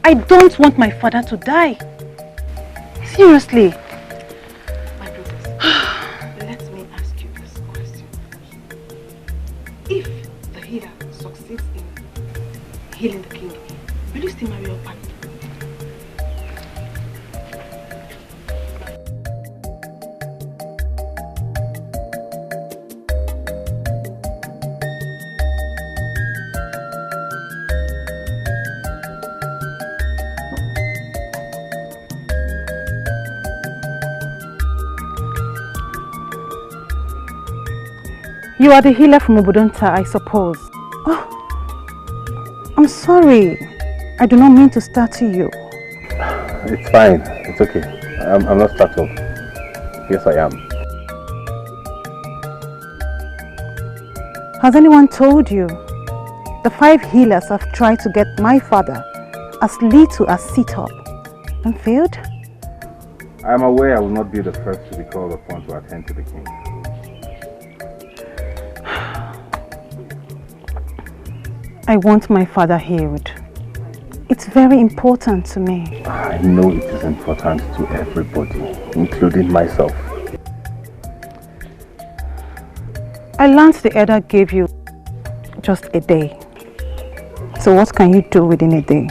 I don't want my father to die. Seriously. My princess, let me ask you this question. If the healer succeeds in healing the king, will you still marry your partner? You are the healer from Obodonta, I suppose. Oh, I'm sorry. I do not mean to startle you. It's fine. It's okay. I'm not startled. Yes, I am. Has anyone told you? The 5 healers have tried to get my father, as little as sit-up, and failed? I am aware I will not be the first to be called upon to attend to the king. I want my father healed. It's very important to me. I know it is important to everybody, including myself. I learned the elder gave you just a day. So what can you do within a day?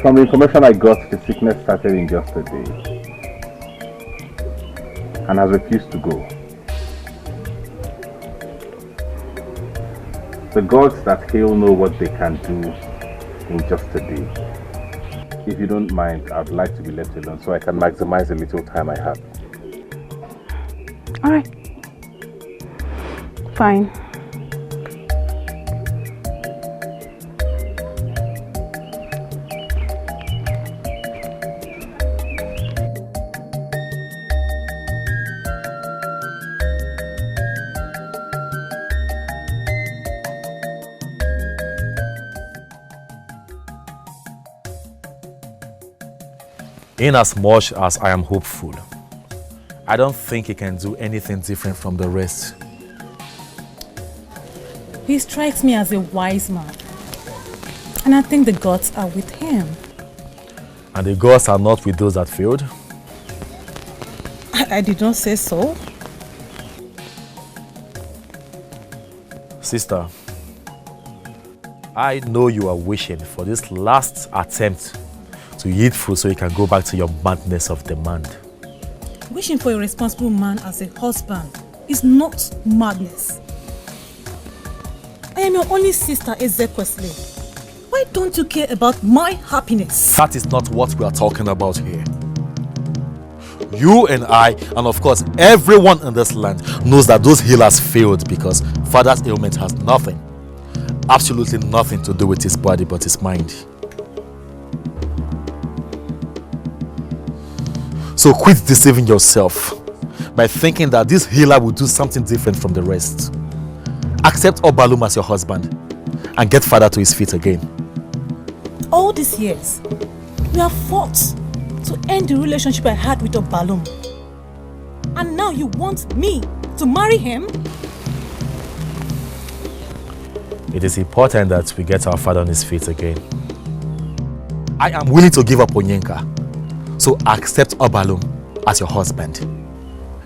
From the information I got, the sickness started in just a day and has refused to go. The gods that heal know what they can do in just a day. If you don't mind, I'd like to be left alone so I can maximize the little time I have. Alright. Fine. In as much as I am hopeful, I don't think he can do anything different from the rest. He strikes me as a wise man. And I think the gods are with him. And the gods are not with those that failed? I did not say so. Sister, I know you are wishing for this last attempt to eat fruit so you can go back to your madness of demand. Wishing for a responsible man as a husband is not madness. I am your only sister, Ezekwesili. Why don't you care about my happiness? That is not what we are talking about here. You and I, and of course everyone in this land, knows that those healers failed because father's ailment has nothing, absolutely nothing to do with his body but his mind. So quit deceiving yourself by thinking that this healer will do something different from the rest. Accept Obalum as your husband and get father to his feet again. All these years, we have fought to end the relationship I had with Obalum. And now you want me to marry him? It is important that we get our father on his feet again. I am willing to give up Onyenka. So accept Obalum as your husband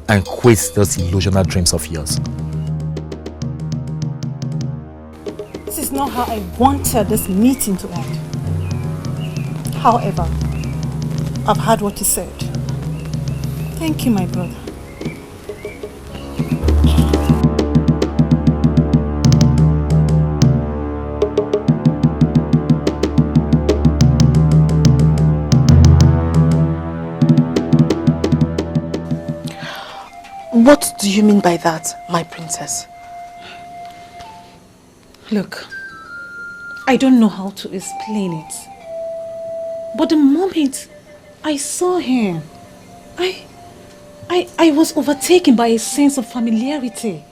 and quit those illusional dreams of yours. This is not how I wanted this meeting to end. However, I've heard what you said. Thank you, my brother. What do you mean by that, my princess? Look, I don't know how to explain it. But the moment I saw him, I was overtaken by a sense of familiarity.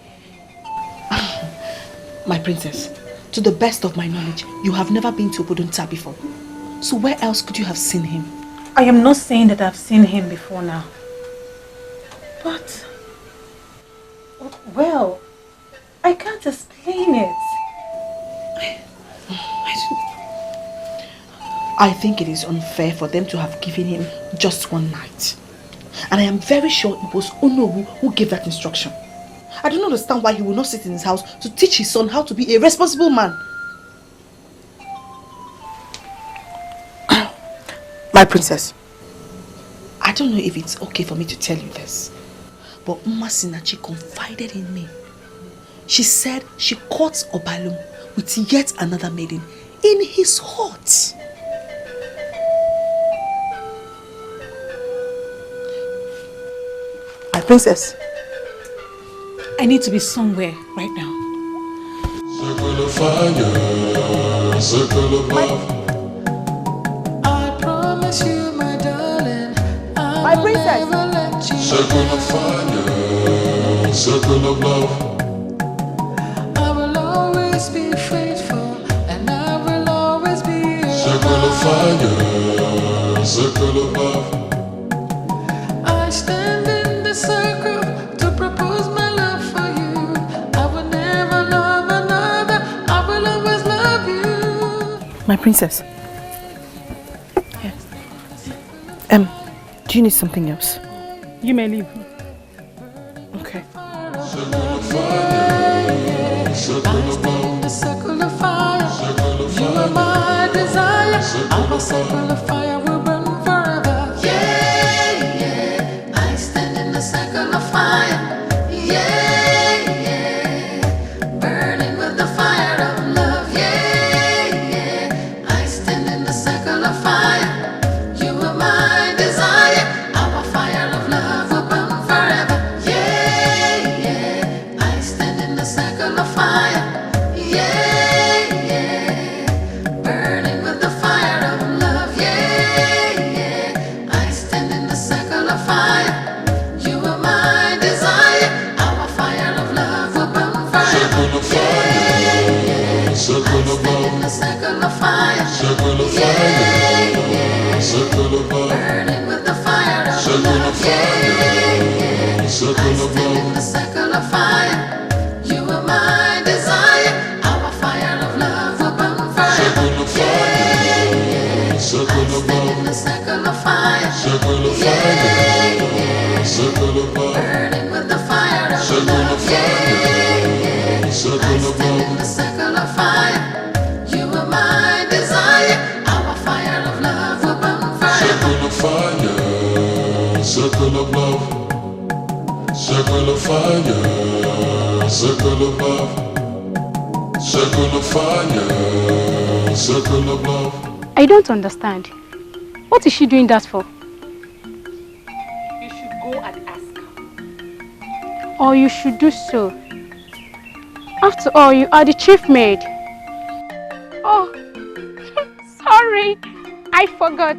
My princess, to the best of my knowledge, you have never been to Obodonta before. So where else could you have seen him? I am not saying that I've seen him before now. But Well, I can't explain it. I think it is unfair for them to have given him just one night. And I am very sure it was Onowu who gave that instruction. I don't understand why he will not sit in his house to teach his son how to be a responsible man. My princess, I don't know if it's okay for me to tell you this, but Masinachi confided in me. She said she caught Obalum with yet another maiden in his hut. My princess, I need to be somewhere right now. Circle of fire, circle of love. I promise you, my darling, My princess. never let you Circle of fire, circle of love. I will always be faithful, and I will always be Circle of fire, circle of love. I stand in the circle to propose my love for you. I will never love another. I will always love you. My princess. Do you need something else? You may leave. Okay. Circle of fire, circle of love. The circle of fire. Circle of You are fire, my desire. circle Our of circle love. of fire will burn forever. Yeah, yeah. I stand in the circle of fire. Yeah, yeah. Burning with the fire of love. Yeah, yeah. I stand in the circle of fire. You are my desire. Our fire of love will burn forever. Yeah, yeah. I stand in the circle of fire. Yeah, yeah. Burning with the fire of love. Yeah, yeah. I stand in the circle of fire. You are my desire. Our fire of love will burn forever. Circle of fire, circle of In love. the circle of fire. Circle of fire, circle of love. Burning with the fire of Circle love. of fire, circle of In love. the circle of fire. You are my desire. Our fire of love will burn forever. Circle of fire, circle of In love. the circle of fire. Circle of fire, circle of love. Burning with the fire of Circle love. of fire, circle of In love. the circle of fire. You are my desire. Our fire of love will burn forever. Circle of fire, circle of love. Circle of fire, circle of love. Circle of fire, circle of love. I don't understand. What is she doing that for? You should go and ask her. Or you should do so. After all, you are the chief maid. Oh, sorry. I forgot.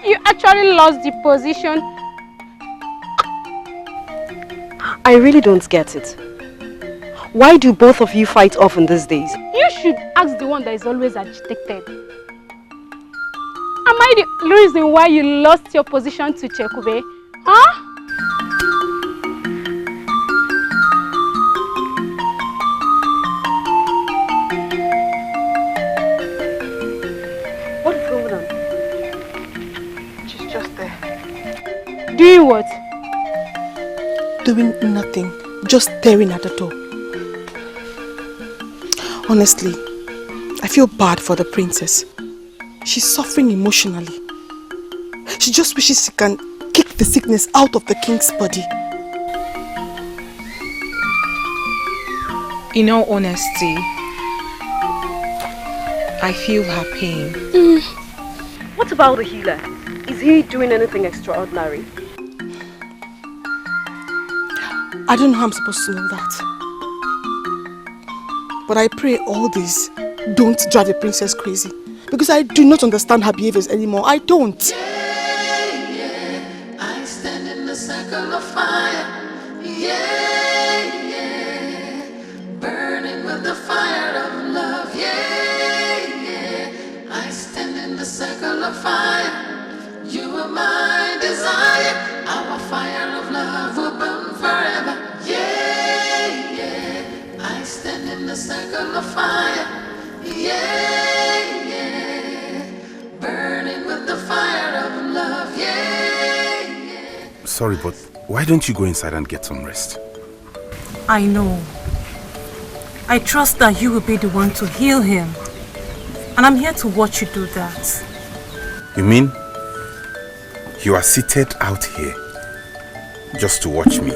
You actually lost the position. I really don't get it. Why do both of you fight often these days? You should ask the one that is always agitated. Am I the reason why you lost your position to Chekube? Huh? What is going on? She's just there. Doing what? Doing nothing. Just staring at the door. Honestly, I feel bad for the princess. She's suffering emotionally. She just wishes she can kick the sickness out of the king's body. In all honesty, I feel her pain. What about the healer? Is he doing anything extraordinary? I don't know how I'm supposed to know that. But I pray all this don't drive the princess crazy. Because I do not understand her behaviors anymore. I don't. I stand in the circle of fire. Yeah, yeah. Burning with the fire of love. Yeah, yeah. I stand in the circle of fire. You are my desire. Our fire of love will burn forever. Yeah, the fire. Yeah, yeah. Burning with the fire of love. Yeah. Sorry, but why don't you go inside and get some rest? I know. I trust that you will be the one to heal him. And I'm here to watch you do that. You mean you are seated out here just to watch me?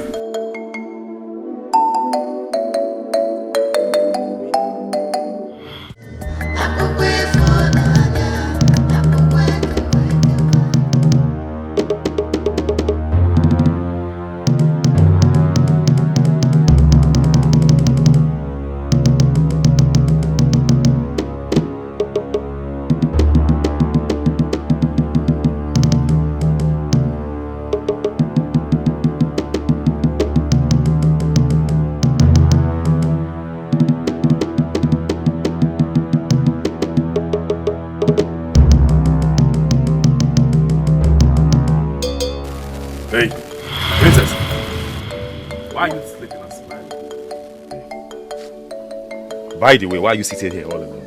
By the way, why are you sitting here all alone?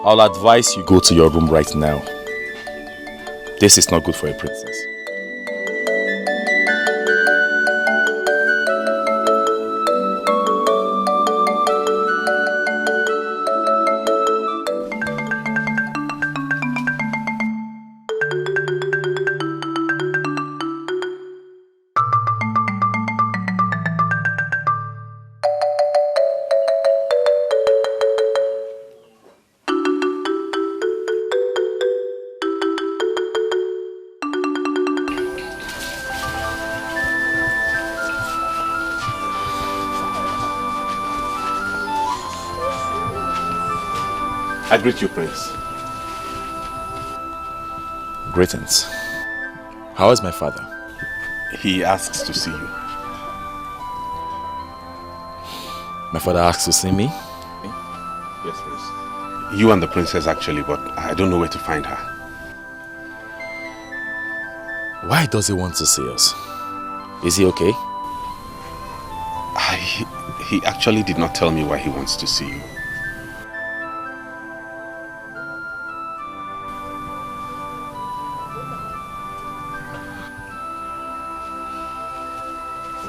I'll advise you go to your room right now. This is not good for a princess. I greet you, Prince. Greetings. How is my father? He asks to see you. My father asks to see me? Yes, Prince. You and the princess actually, but I don't know where to find her. Why does he want to see us? Is he okay? He actually did not tell me why he wants to see you.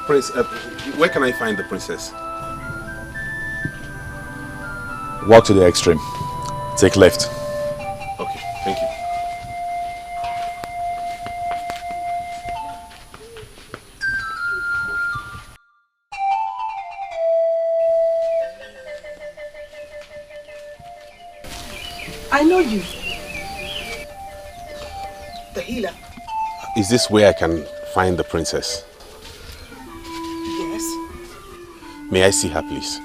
Prince, where can I find the princess? Walk to the extreme. Take left. Okay, thank you. I know you. The healer. Is this where I can find the princess? Yes. May I see her, please?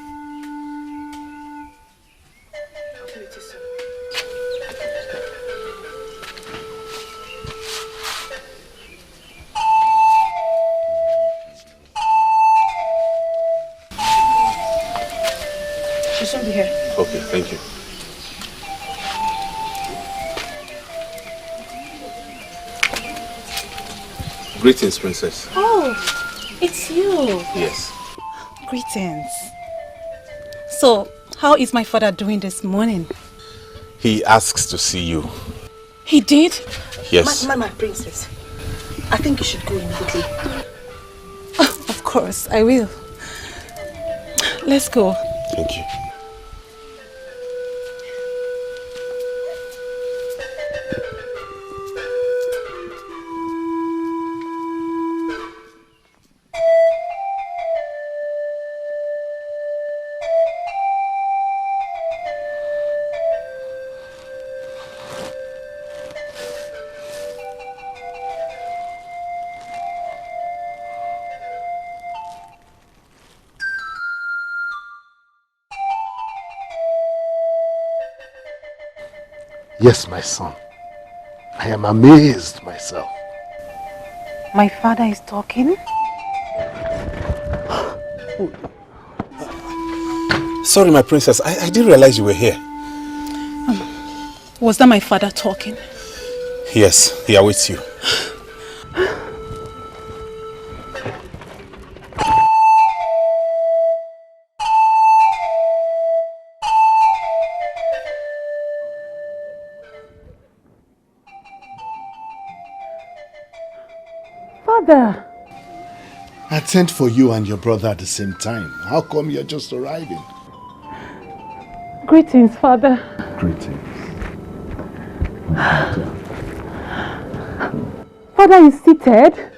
She should be here. Okay, thank you. Greetings, Princess. Oh, it's you. Yes. Greetings. So, how is my father doing this morning? He asks to see you. He did? Yes. My princess. I think you should go immediately. Of course, I will. Let's go. Thank you. Yes, my son. I am amazed myself. My father is talking? Sorry, my princess. I didn't realize you were here. Was that my father talking? Yes, he awaits you. Father! I sent for you and your brother at the same time. How come you're just arriving? Greetings, Father. Greetings. Father is seated.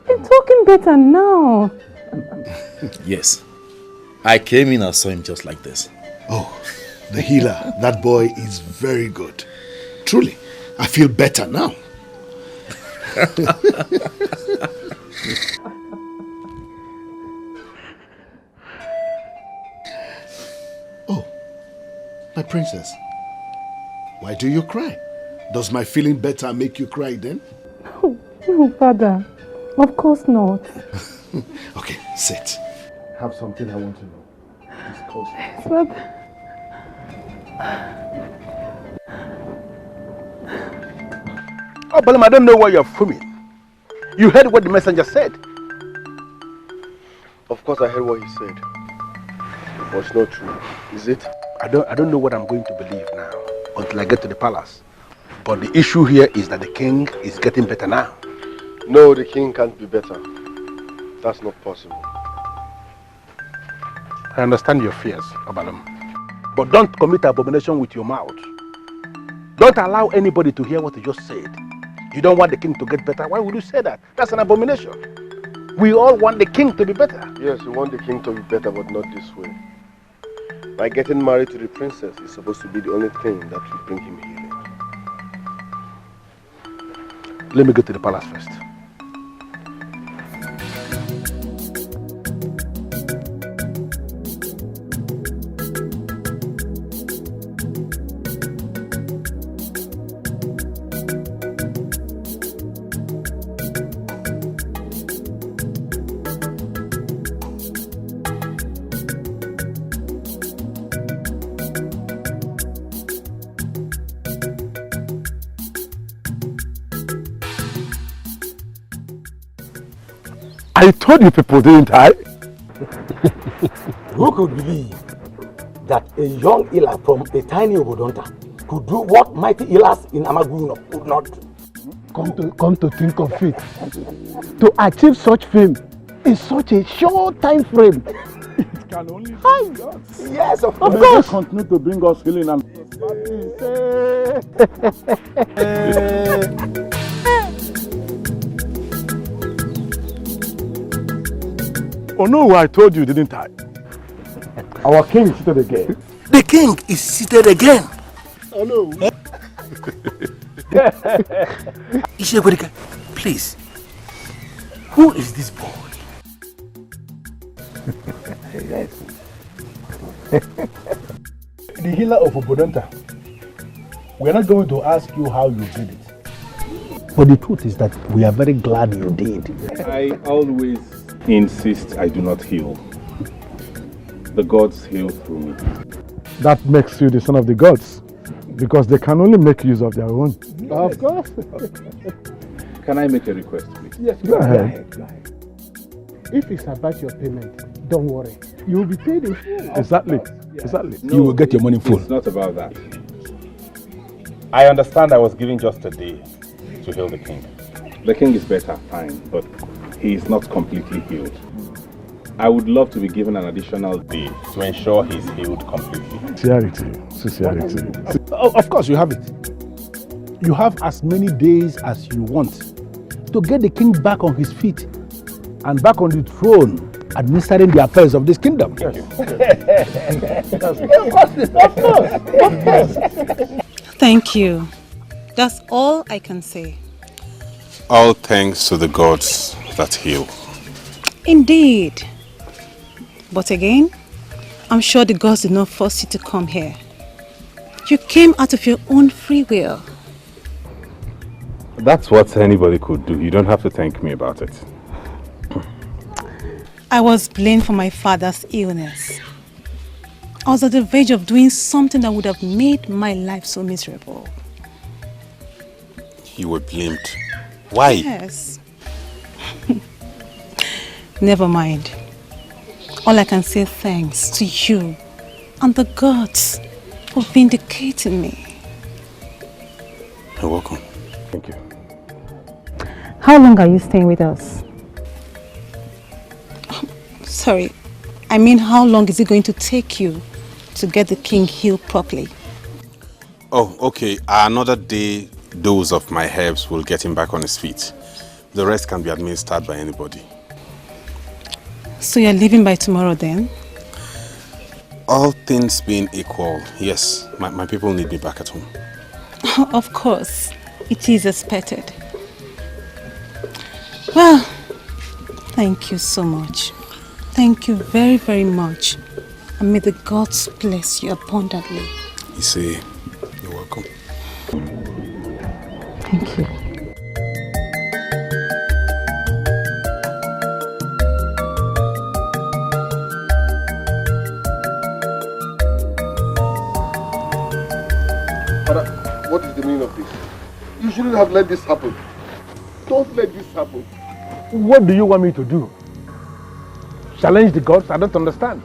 I'm talking better now. Yes. I came in and saw him just like this. Oh, the healer. That boy is very good. Truly, I feel better now. Oh, my princess. Why do you cry? Does my feeling better make you cry then? No, Father. Of course not. Okay, sit. I have something I want to know. Discuss. Yes, Father. Oh, but I don't know why you're fuming. You heard what the messenger said. Of course I heard what he said. But it's not true. Is it? I don't know what I'm going to believe now until I get to the palace. But the issue here is that the king is getting better now. No, the king can't be better. That's not possible. I understand your fears, Obalum. But don't commit abomination with your mouth. Don't allow anybody to hear what you just said. You don't want the king to get better. Why would you say that? That's an abomination. We all want the king to be better. Yes, we want the king to be better, but not this way. By getting married to the princess is supposed to be the only thing that will bring him healing. Let me go to the palace first. I told you people, didn't I? Who could believe that a young Ila from a tiny Obodonta could do what mighty Ilas in Amaguno could not? Come to think of it, to achieve such fame in such a short time frame, it can only be God. Yes, of course. May God continue to bring us healing and Oh no, I told you, didn't I? Our king is seated again. The king is seated again. Oh no. Ishegwerika, please, who is this boy? Yes. The healer of Obodonta. We are not going to ask you how you did it. But the truth is that we are very glad you did. I always insist I do not heal. The gods heal through me. That makes you the son of the gods, because they can only make use of their own. Yes. Of course. Can I make a request, please? Yes, go ahead. If it's about your payment, don't worry. You will be paid in full. Exactly. Exactly. No, You will get your money in full. It's not about that. I understand I was given just a day to heal the king. The king is better, fine, but he is not completely healed. I would love to be given an additional day to ensure he's healed completely. Sincerity. Of course you have it. You have as many days as you want to get the king back on his feet and back on the throne, administering the affairs of this kingdom. Thank you. Of course. Thank you. That's all I can say. All thanks to the gods that heal. Indeed. But again, I'm sure the gods did not force you to come here. You came out of your own free will. That's what anybody could do. You don't have to thank me about it. I was blamed for my father's illness. I was at the verge of doing something that would have made my life so miserable. You were blamed. Why? Yes. Never mind. All I can say thanks to you and the gods for vindicating me. You're welcome. Thank you. How long are you staying with us? Sorry, I mean how long is it going to take you to get the king healed properly? Oh, okay. Another day, dose of my herbs will get him back on his feet. The rest can be administered by anybody. So you're leaving by tomorrow then? All things being equal, yes. My people need me back at home. Of course, it is expected. Well, thank you so much. Thank you very, very much. And may the gods bless you abundantly. You say, you're welcome. Thank you. Father, what is the meaning of this? You shouldn't have let this happen. Don't let this happen. What do you want me to do? Challenge the gods? I don't understand.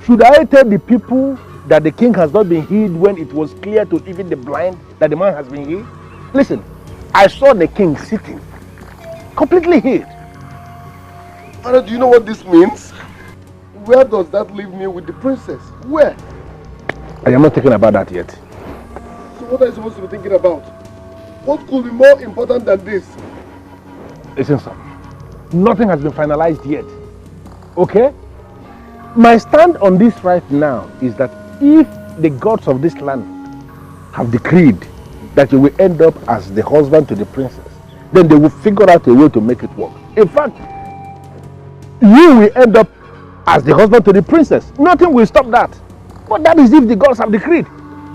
Should I tell the people that the king has not been healed when it was clear to even the blind that the man has been healed? Listen, I saw the king sitting, completely healed. Father, do you know what this means? Where does that leave me with the princess? Where? I am not thinking about that yet. So what are you supposed to be thinking about? What could be more important than this? Listen, son. Nothing has been finalized yet. Okay? My stand on this right now is that if the gods of this land have decreed that you will end up as the husband to the princess, then they will figure out a way to make it work. In fact, you will end up as the husband to the princess. Nothing will stop that. But that is if the gods have decreed.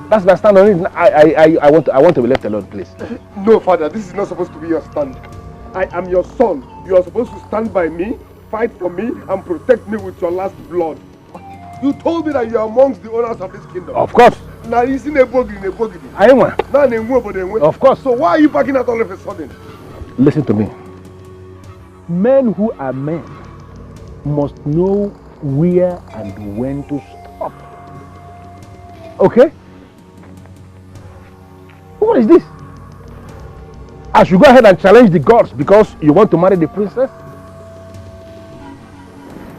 That's my stand on it. I want to be left alone, please. No, Father, this is not supposed to be your stand. I am your son. You are supposed to stand by me, fight for me, and protect me with your last blood. You told me that you are amongst the owners of this kingdom. Of course. Now you see a bogey. I am one. Now of course. So why are you backing out all of a sudden? Listen to me. Men who are men must know where and when to stop. Okay? What is this? I should go ahead and challenge the gods because you want to marry the princess?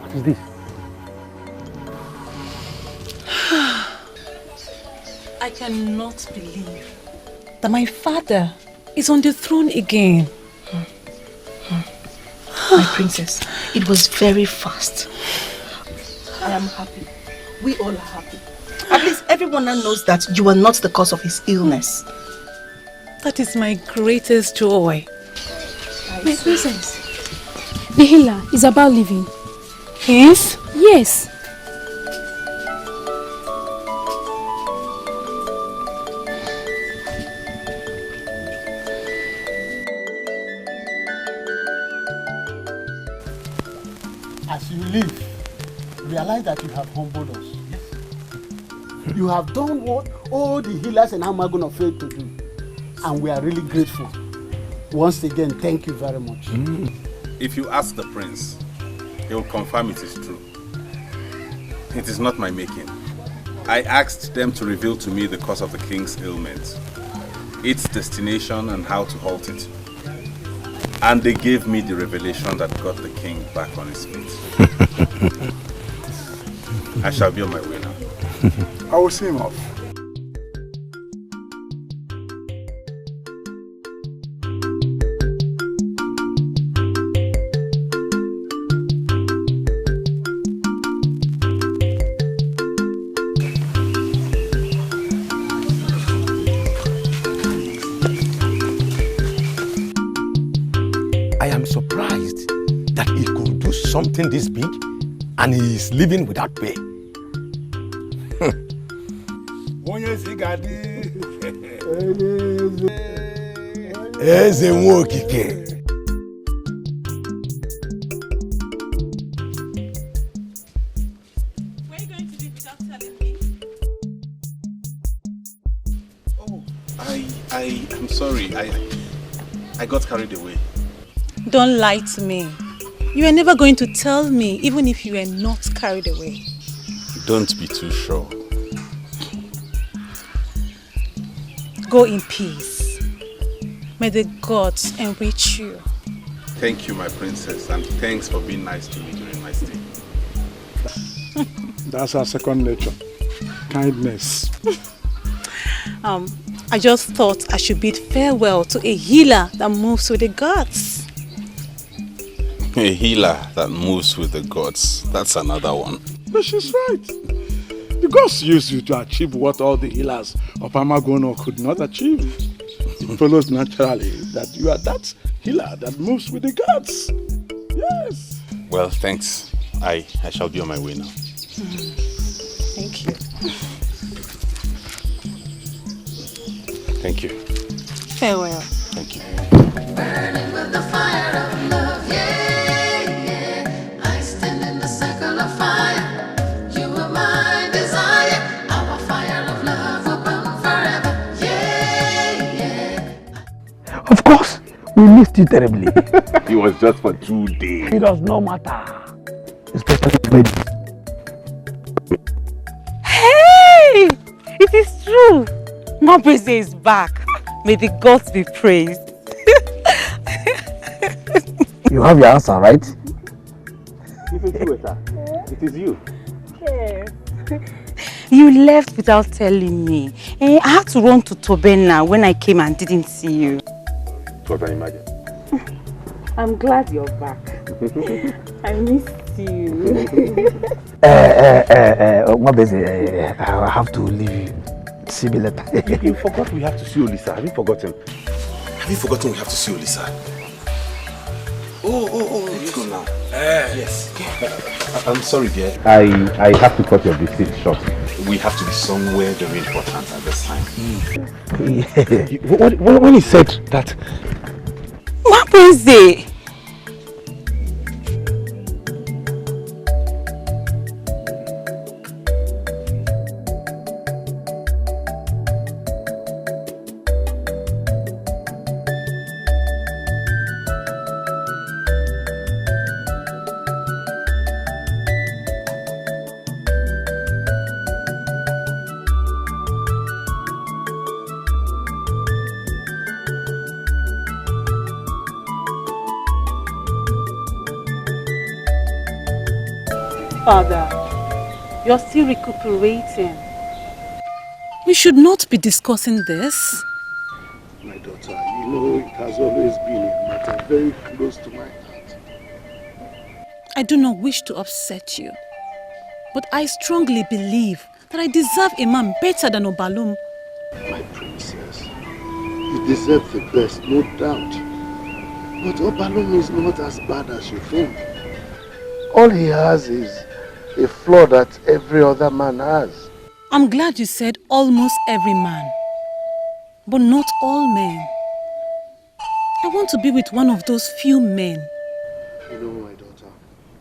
What is this? I cannot believe that my father is on the throne again. My princess, it was very fast. I am happy. We all are happy. At least everyone now knows that you are not the cause of his illness. That is my greatest joy. My princess, the healer is about leaving. Yes? Yes. As you leave, realize that you have humbled us. Yes. You have done what all the healers in Amagun failed to do. And we are really grateful. Once again, thank you very much. If you ask the prince, he will confirm it is true. It is not my making. I asked them to reveal to me the cause of the king's ailment, its destination and how to halt it. And they gave me the revelation that got the king back on his feet. I shall be on my way now. I will see him off. I am surprised that he could do something this big and he is living without pay. Eze Nwokike. Where are you going to live without telling I'm sorry. I got carried away. Don't lie to me. You are never going to tell me, even if you were not carried away. Don't be too sure. Go in peace. May the gods enrich you. Thank you, my princess, and thanks for being nice to me during my stay. That's our second nature. Kindness. I just thought I should bid farewell to a healer that moves with the gods. A healer that moves with the gods. That's another one. But she's right. The gods use you to achieve what all the healers of Amagono could not achieve. It follows naturally that you are that healer that moves with the gods. Yes. Well, thanks. I shall be on my way now. Thank you. Thank you. Farewell. Thank you. Burning with the fire of love, yeah, yeah. I stand in the circle of fire. You are my desire. Our fire of love will burn forever, yeah, yeah. Of course, we missed you terribly. It was just for 2 days. It does not matter. Especially when... Hey! It is true. Mabese is back. May the gods be praised. You have your answer, right? It is you. Yes. You left without telling me. I had to run to Tobena when I came and didn't see you. What I imagine. I'm glad you're back. I missed you. Mabese, I have to leave you. See me later. You forgot we have to see Olisa. Have you forgotten? Have you forgotten we have to see Olisa? Oh, let's go now. Yes. I'm sorry, dear. I have to cut your visit short. We have to be somewhere very important at this time. When he said that... Mabese! Father, you're still recuperating. We should not be discussing this. My daughter, you know it has always been a matter very close to my heart. I do not wish to upset you, but I strongly believe that I deserve a man better than Obalum. My princess, you deserve the best, no doubt. But Obalum is not as bad as you think. All he has is a flaw that every other man has. I'm glad you said almost every man, but not all men. I want to be with one of those few men. You know, my daughter,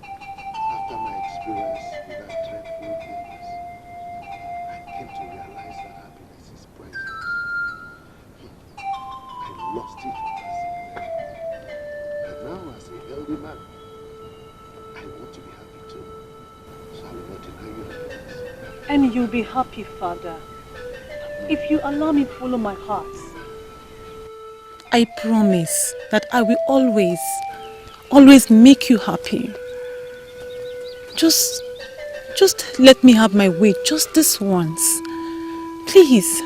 after my experience with that dreadful illness, I came to realize that happiness is priceless. I lost it as a man. And now, as a healthy man, I want to be happy too. So I will not deny you happiness. And you'll be happy, Father, if you allow me to follow my heart. I promise that I will always make you happy. Just let me have my way just this once. Please.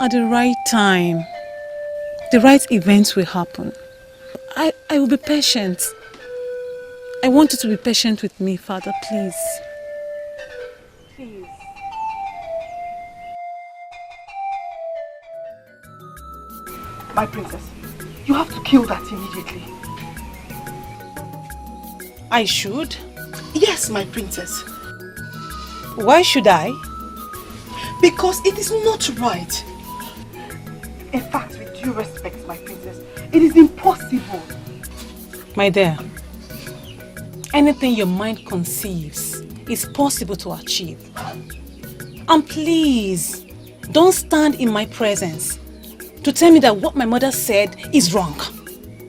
At the right time, the right events will happen. I will be patient. I want you to be patient with me, Father, please. Please. My princess, you have to kill that immediately. I should? Yes, my princess. Why should I? Because it is not right. In fact, with due respect, my princess, it is impossible. My dear, anything your mind conceives is possible to achieve. And please, don't stand in my presence to tell me that what my mother said is wrong.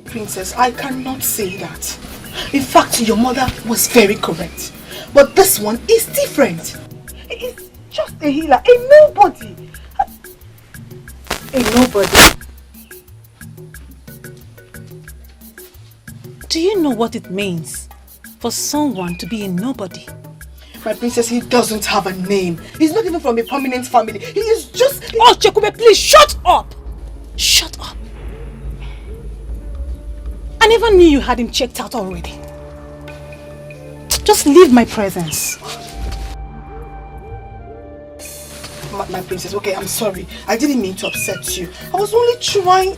Princess, I cannot say that. In fact, your mother was very correct. But this one is different. It's just a healer, a nobody. A nobody. Do you know what it means for someone to be a nobody? My princess, he doesn't have a name. He's not even from a prominent family. He is just... Oh, Chekube, please shut up! Shut up. I never knew you had him checked out already. Just leave my presence. My princess, okay, I'm sorry. I didn't mean to upset you. I was only trying...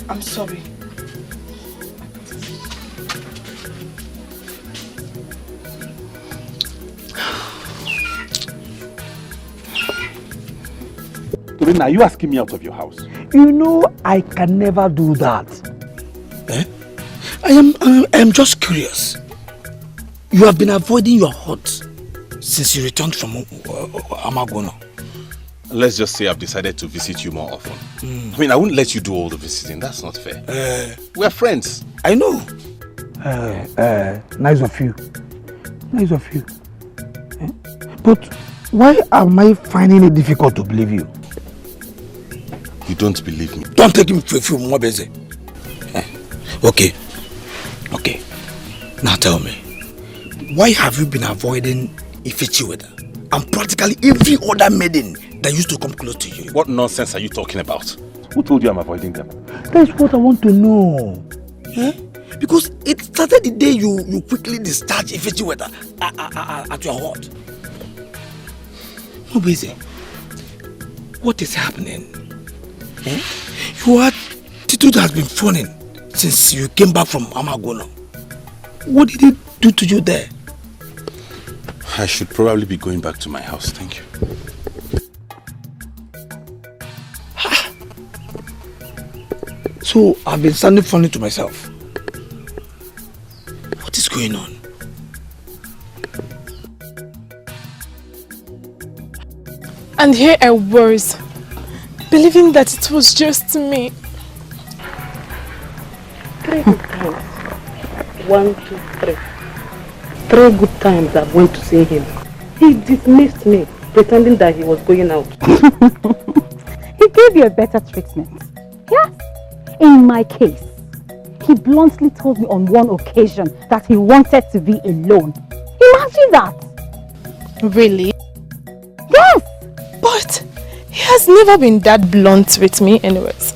I'm sorry. Dorina, are you asking me out of your house? You know I can never do that. Eh? I am just curious. You have been avoiding your hut since you returned from Amagono. Let's just say I've decided to visit you more often. I mean, I wouldn't let you do all the visiting. That's not fair. We're friends. I know. Nice of you. Nice of you. But why am I finding it difficult to believe you? You don't believe me. Don't take me for a few more busy. Okay. Okay. Now tell me, why have you been avoiding Ifechiweda and practically every other maiden that used to come close to you? What nonsense are you talking about? Who told you I'm avoiding them? That's what I want to know. Because it started the day you quickly discharged Ifechiweda at your hut. No busy. What is happening? Your attitude has been funny since you came back from Amagono. What did it do to you there? I should probably be going back to my house. Thank you. So I've been sounding funny to myself. What is going on? And here I was, believing that it was just me. 3 good times. 1, 2, 3. 3 good times I went to see him. He dismissed me, pretending that he was going out. He gave you a better treatment. Yes. In my case, he bluntly told me on one occasion that he wanted to be alone. Imagine that. Really? Yes. But he has never been that blunt with me anyways.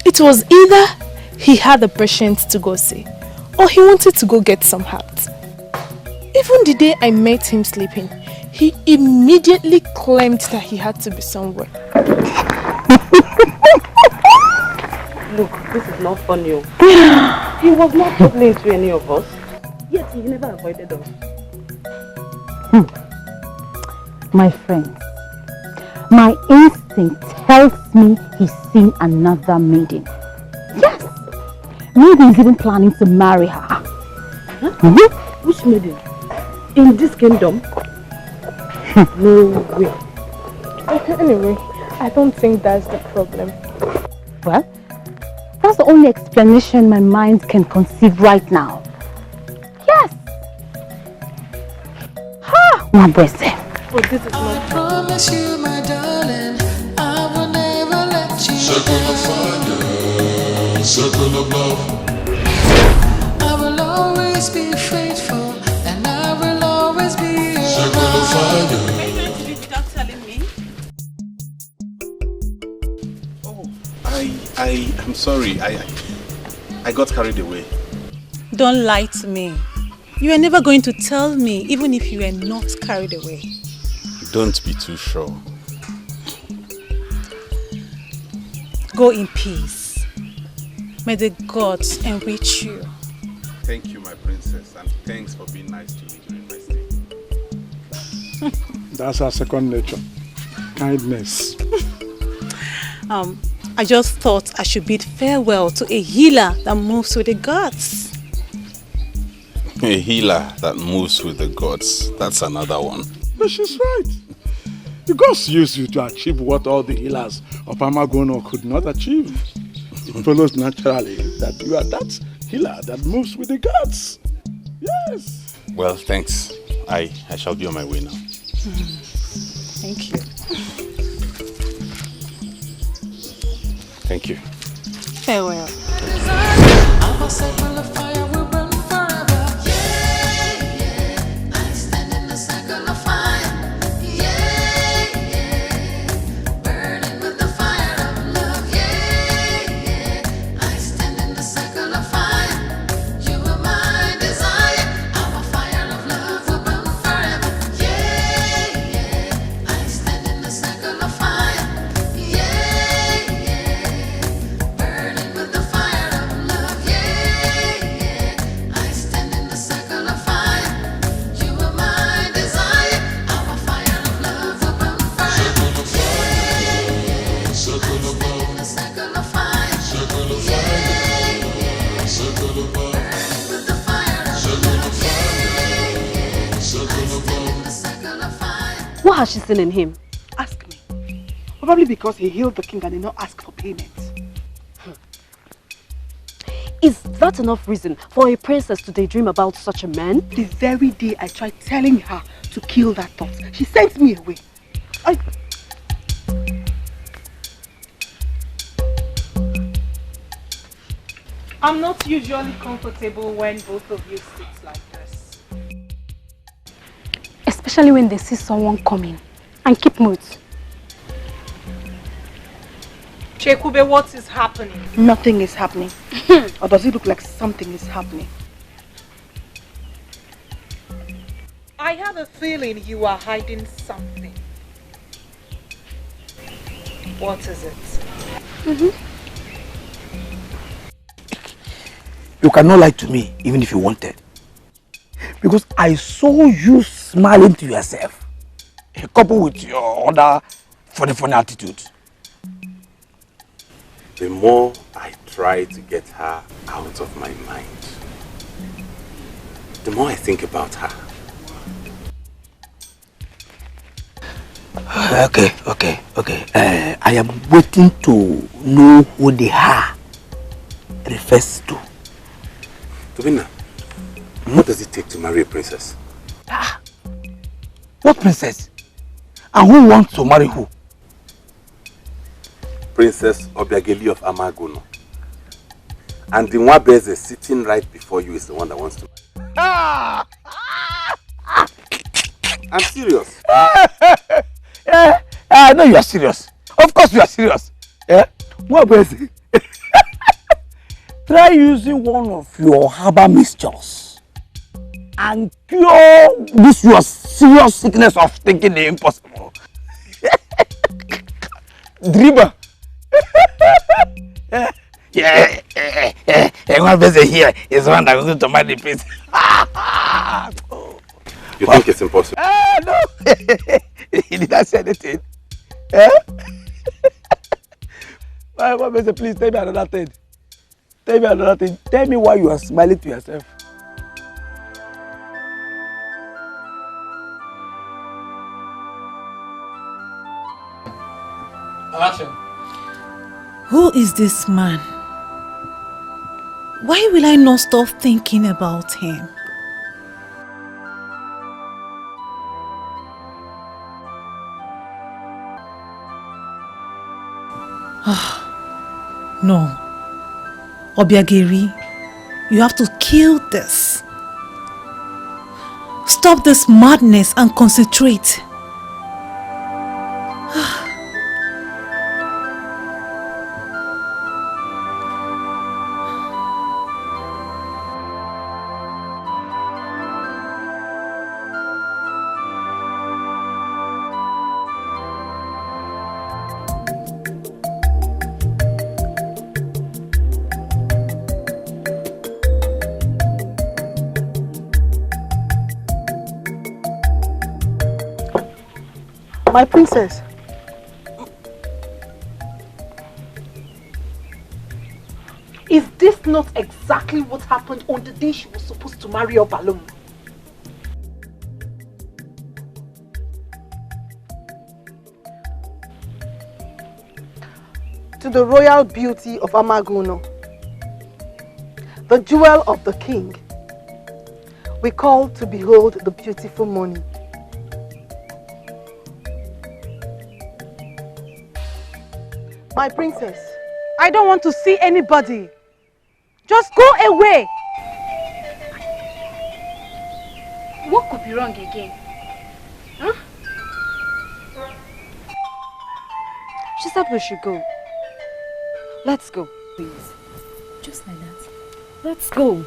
It was either he had the patience to go see, or he wanted to go get some help. Even the day I met him sleeping, he immediately claimed that he had to be somewhere. Look, this is not funny. He was not troubling to any of us, yet he never avoided us. My friends, my instinct tells me he's seen another maiden. Yes! Maybe he's even planning to marry her. Huh? Which maiden? In this kingdom? No way. Anyway, I don't think that's the problem. Well, that's the only explanation my mind can conceive right now. Yes! Ha! My boy said. But this is not. I promise you, my darling, I will never let you Circle of fire, circle of love. I will always be faithful, and I will always be Circle of fire. Without telling me? I'm sorry. I got carried away. Don't lie to me. You are never going to tell me, even if you are not carried away. Don't be too sure. Go in peace. May the gods enrich you. Thank you, my princess, and thanks for being nice to me during my stay. That's our second nature. Kindness. I just thought I should bid farewell to a healer that moves with the gods. A healer that moves with the gods. That's another one. But she's right. The gods use you to achieve what all the healers of Amagono could not achieve. It follows naturally that you are that healer that moves with the gods. Yes. Well, thanks. I shall be on my way now. Thank you. Thank you. Farewell. I'm a circle of fire will burn forever. Yeah, yeah. I stand in the circle of fire. Yeah, yeah. Burning with the fire of love. Yeah, yeah. I stand in the circle of fire. You are my desire. I'm a fire of love will burn forever. Yeah, yeah. I stand in the circle of fire. Yeah, yeah. Burning with the fire of love. Yeah, yeah. I stand in the circle of fire. You are my desire. I'm a fire of love will burn forever. Circle of love, The circle of fire. circle of Yeah, fire, yeah. circle of love, Burning with the fire of circle of love. fire, circle of love. The circle of fire. What has she seen in him? Ask me. Probably because he healed the king and did not ask for payment. Is that enough reason for a princess to daydream about such a man? The very day I tried telling her to kill that thought, she sent me away. I'm not usually comfortable when both of you sit like this. Especially when they see someone coming. And keep moods. Chekube, what is happening? Nothing is happening. Or does it look like something is happening? I have a feeling you are hiding something. What is it? You cannot lie to me even if you wanted. Because I saw you smiling to yourself. Coupled with your other funny attitude. The more I try to get her out of my mind, the more I think about her. Okay. I am waiting to know who the her refers to. Tobina, what does it take to marry a princess? What princess? And who wants to marry who? Princess Obiageli of Amagono. And the Nwabeze sitting right before you is the one that wants to marry. I'm serious. I know you are serious. Of course you are serious. Nwabeze. Try using one of your herbal mixtures and cure this your serious sickness of thinking the impossible. Dribble. Nwabeze here is one that is going to marry the prince. You think it's impossible? No. He didn't say anything. Nwabeze, please tell me another thing. Tell me another thing. Tell me why you are smiling to yourself. Action. Who is this man? Why will I not stop thinking about him? No. Obiageri, you have to kill this. Stop this madness and concentrate. My princess. Is this not exactly what happened on the day she was supposed to marry Obalum? To the royal beauty of Amaguno, the jewel of the king, we call to behold the beautiful money. My princess, I don't want to see anybody. Just go away. What could be wrong again? Huh? She said we should go. Let's go. Please. Just like that. Let's go.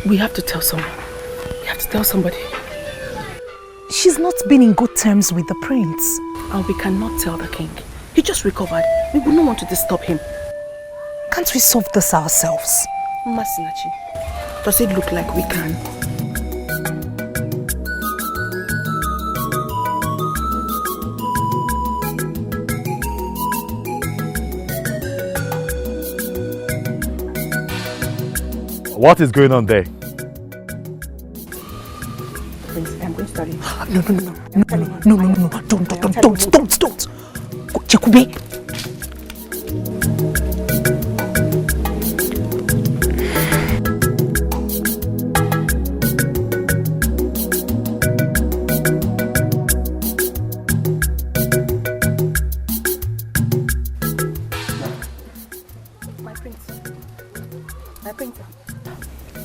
We have to tell someone. We have to tell somebody. She's not been in good terms with the prince. And we cannot tell the king. He just recovered. We would not want to disturb him. Can't we solve this ourselves? Masinachi, does it look like we can? What is going on there? Prince, I'm going to study. No. Don't. Chekube.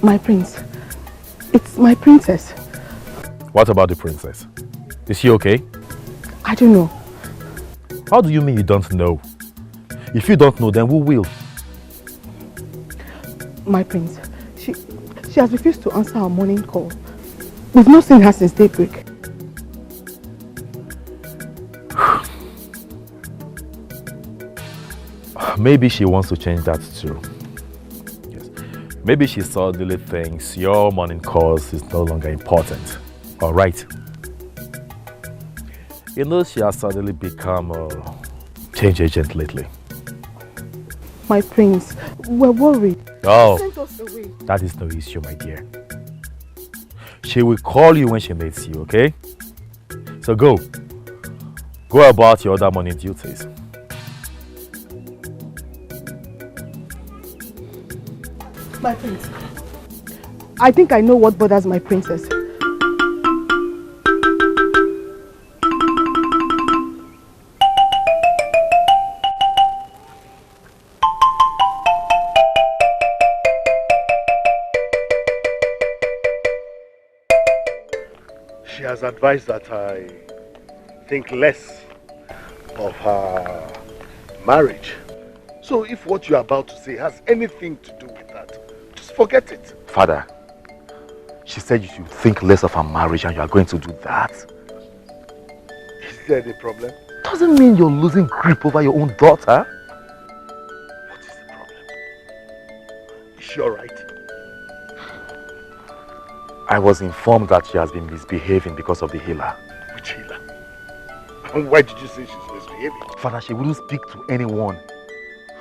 My prince. It's my princess. What about the princess? Is she okay? I don't know. How do you mean you don't know? If you don't know, then who will? My prince. She has refused to answer our morning call. We've not seen her since daybreak. Maybe she wants to change that too. Yes. Maybe she suddenly thinks your morning calls is no longer important. Alright. You know she has suddenly become a change agent lately. My prince, we're worried. Oh, Send us away. that is no issue, my dear. She will call you when she meets you, okay? So go. Go about your other morning duties. My prince. I think I know what bothers my princess. She has advised that I think less of her marriage. So if what you're about to say has anything to do with that, just forget it. Father, she said you should think less of her marriage and you are going to do that. Is there any problem? Doesn't mean you're losing grip over your own daughter. What is the problem? Is she alright? I was informed that she has been misbehaving because of the healer. Which healer? And why did you say she's misbehaving? Father, she wouldn't speak to anyone.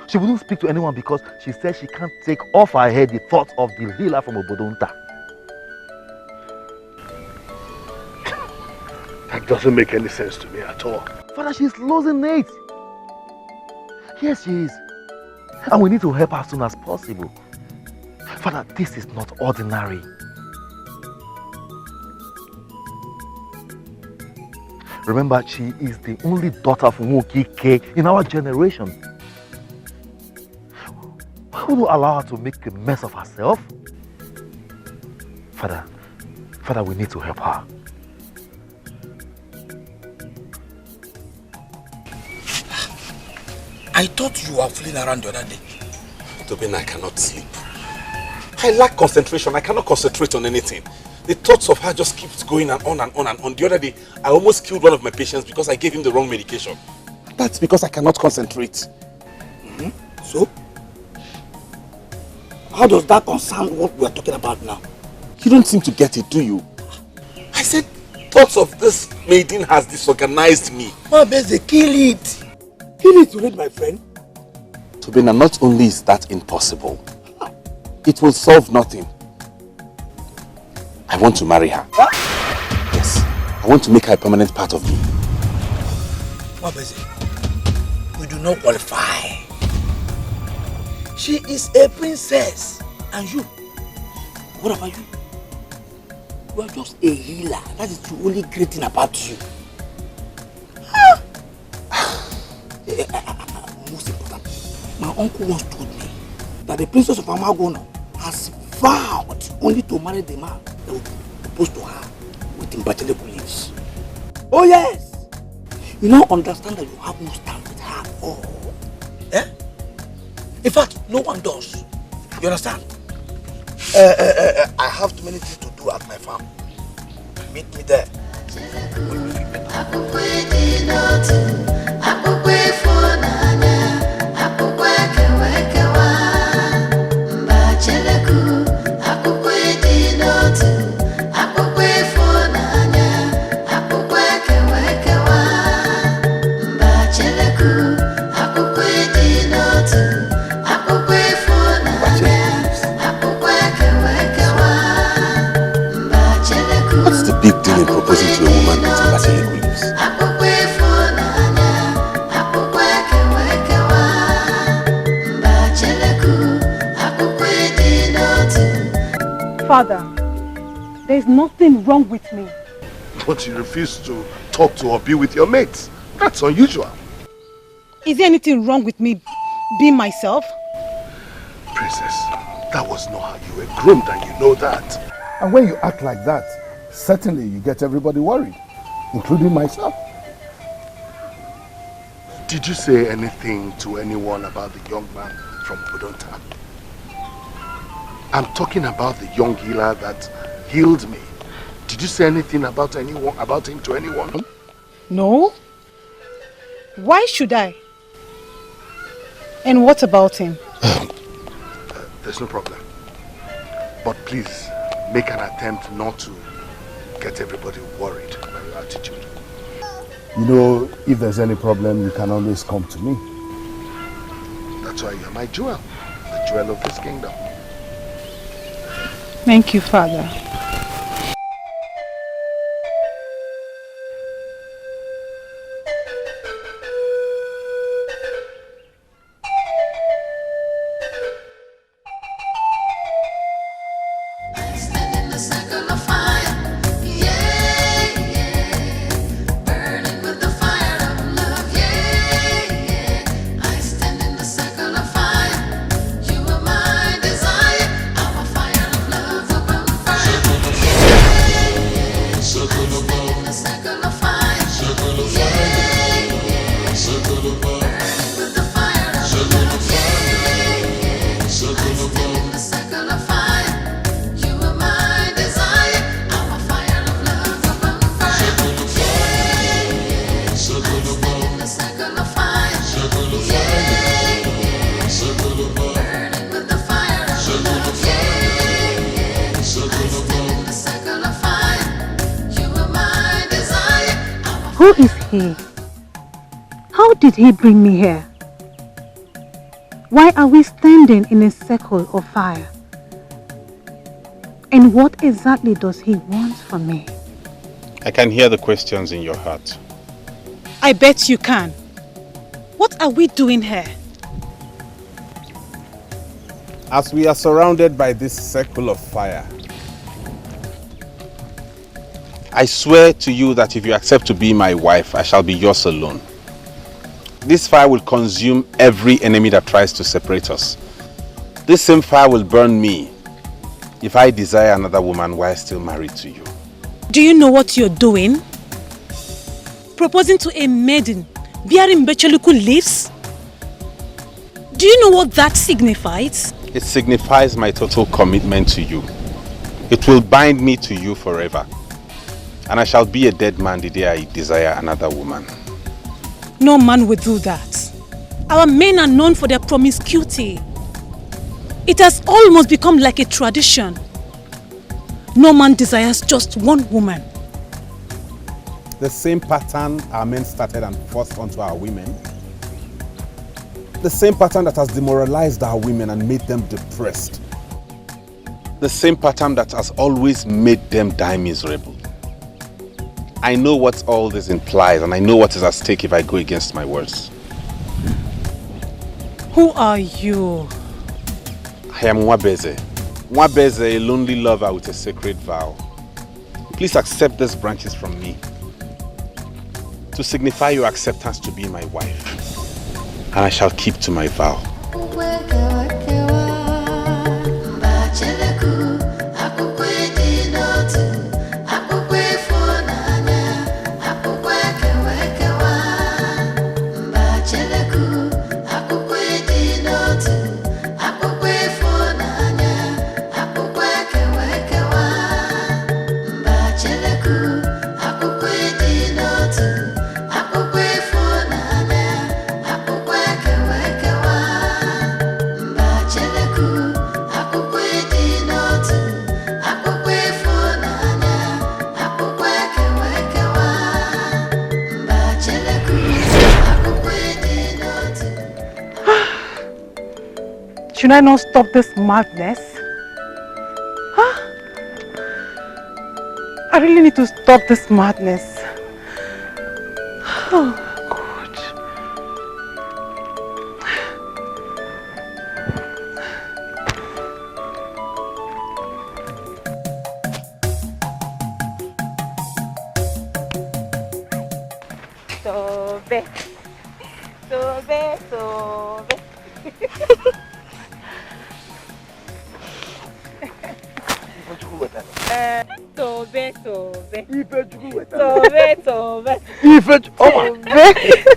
She wouldn't speak to anyone because she said she can't take off her head the thought of the healer from Obodonta. That doesn't make any sense to me at all. Father, she's losing it. Yes, she is. And we need to help her as soon as possible. Father, this is not ordinary. Remember, she is the only daughter of Dikeh in our generation. Why would you allow her to make a mess of herself? Father, we need to help her. I thought you were fooling around the other day. Tobin, I cannot sleep. I lack concentration. I cannot concentrate on anything. The thoughts of her just keeps going and on and on and on. The other day, I almost killed one of my patients because I gave him the wrong medication. That's because I cannot concentrate. So? How does that concern what we are talking about now? You don't seem to get it, do you? I said, thoughts of this maiden has disorganized me. Mabeze, kill it. Kill it to read, my friend. Tobina, not only is that impossible, it will solve nothing. I want to marry her. Huh? Yes, I want to make her a permanent part of me. Mabeze, we do not qualify. She is a princess. And you? What about you? You are just a healer. That is the only great thing about you. Most important, my uncle once told me that the princess of Amagono has vowed only to marry the man that will propose to her with Mbacheleku leaves. Oh yes! You now understand that you have no stand with her at all. Eh? In fact, no one does. You understand? I have too many things to do at my farm. Meet me there. What's the big deal in proposing to a woman with Mbacheleku leaves? Father, there is nothing wrong with me. But you refuse to talk to or be with your mates. That's unusual. Is there anything wrong with me being myself? Princess, that was not how you were groomed, and you know that. And when you act like that, certainly you get everybody worried, including myself. Did you say anything to anyone about the young man from Budonta? I'm talking about the young healer that healed me. Did you say anything about him to anyone? No. Why should I? And what about him? There's no problem. But please, make an attempt not to get everybody worried by your attitude. You know, if there's any problem, you can always come to me. That's why you're my jewel, the jewel of this kingdom. Thank you, Father. Who is he? How did he bring me here? Why are we standing in a circle of fire? And what exactly does he want from me? I can hear the questions in your heart. I bet you can. What are we doing here? As we are surrounded by this circle of fire, I swear to you that if you accept to be my wife, I shall be yours alone. This fire will consume every enemy that tries to separate us. This same fire will burn me if I desire another woman while still married to you. Do you know what you're doing? Proposing to a maiden bearing Mbacheleku leaves? Do you know what that signifies? It signifies my total commitment to you. It will bind me to you forever. And I shall be a dead man the day I desire another woman. No man will do that. Our men are known for their promiscuity. It has almost become like a tradition. No man desires just one woman. The same pattern our men started and forced onto our women. The same pattern that has demoralized our women and made them depressed. The same pattern that has always made them die miserable. I know what all this implies, and I know what is at stake if I go against my words. Who are you? I am Nwabeze. Nwabeze, a lonely lover with a sacred vow. Please accept these branches from me to signify your acceptance to be my wife, and I shall keep to my vow. Should I not stop this madness? Huh? I really need to stop this madness. Oh, God. Sobe. Sobe, sobe. Tobe, Tobe. Tobe, Tobe.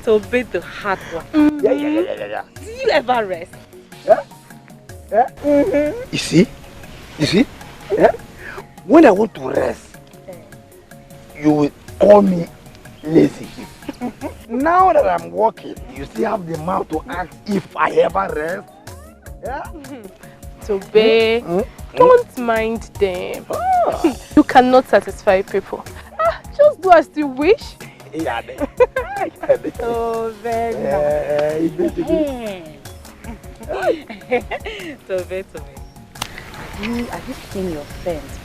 Tobe, the hard one. Yeah. Do you ever rest? Yeah? You see? Yeah? When I want to rest, you will call me lazy. Now that I'm walking, you still have the mouth to ask if I ever rest. Yeah? Tobe, don't mind them. You cannot satisfy people. Just do as you wish. Yeah, Oh, very Tobe. Have you seen your friends,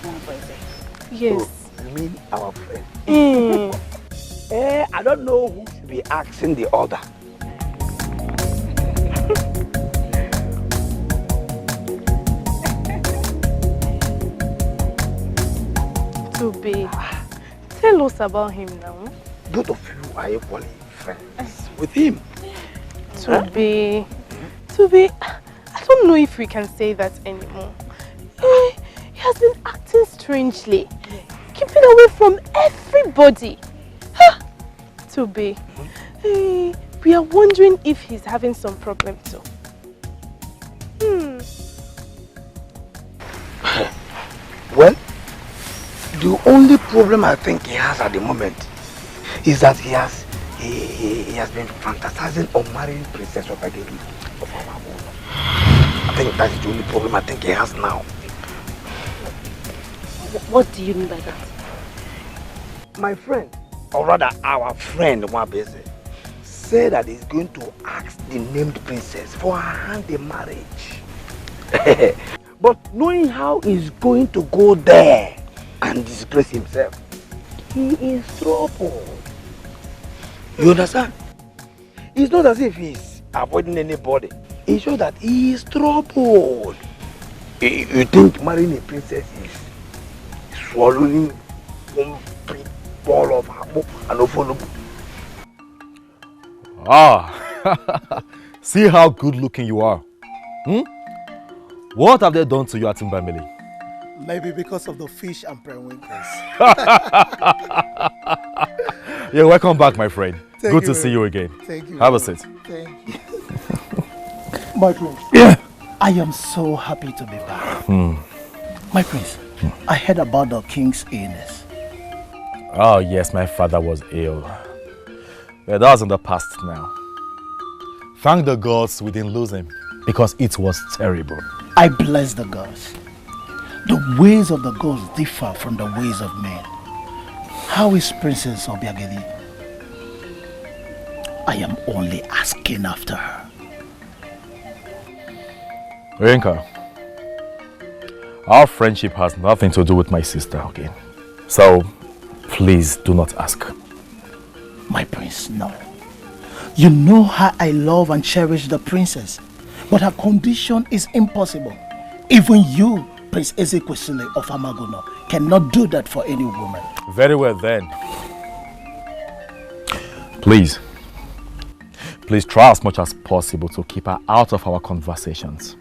Yes. Oh, you mean our friend? I don't know who should be asking the other. Tobe, tell us about him now. Both of you are equally friends with him. Tobe, I don't know if we can say that anymore. He has been acting strangely, keeping away from everybody. Tobe, we are wondering if he's having some problem too. Well, the only problem I think he has at the moment is that he has been fantasizing on marrying Princess Obageli of our own. I think that's the only problem I think he has now. What do you mean by that? My friend, or rather our friend Nwabeze, said that he's going to ask the named princess for her hand in marriage. But knowing how he's going to go there and disgrace himself, he is troubled. You understand? It's not as if he's avoiding anybody. It shows that he is troubled. You think marrying a princess is swallowing one big ball of apple and no follow? See how good looking you are. What have they done to you at Mbamili? Maybe because of the fish and periwinkles. Yeah, welcome back, my friend. Thank Good you to see you again. Thank you. Have a seat. Thank you. My prince. Yeah. I am so happy to be back. My prince, I heard about the king's illness. Oh yes, my father was ill. But that was in the past now. Thank the gods we didn't lose him, because it was terrible. I bless the gods. The ways of the gods differ from the ways of men. How is Princess Obiageli? I am only asking after her. Oyenka, our friendship has nothing to do with my sister, okay? So, please do not ask. My prince, no. You know how I love and cherish the princess, but her condition is impossible. Even you, Prince Ezekwesili of Amagono, cannot do that for any woman. Very well then. Please try as much as possible to keep her out of our conversations.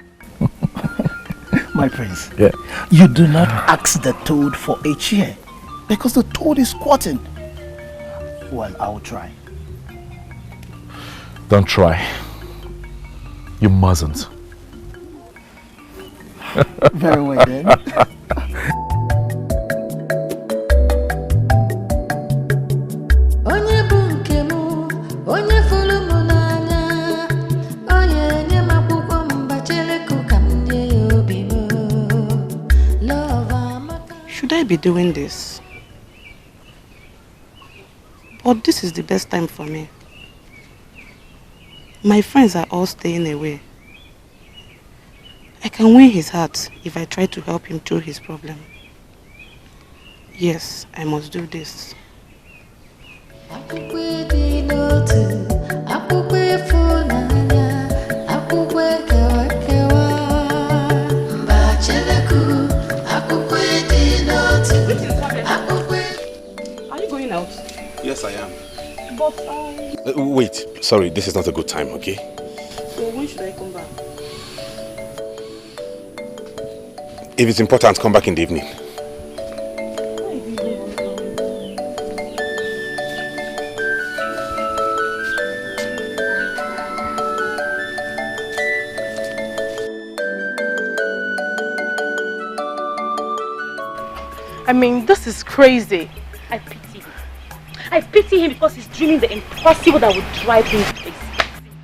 My prince, yeah. You do not ask the toad for a chair because the toad is squatting. Well, I will try. Don't try. You mustn't. Very well then. Should I be doing this? But this is the best time for me. My friends are all staying away. I can win his heart if I try to help him through his problem. Yes, I must do this. Are you going out? Yes, I am. But Wait, sorry, this is not a good time, okay? so when should I come back? If it's important, come back in the evening. I mean, this is crazy. I pity him. I pity him because he's dreaming the impossible that would drive him crazy.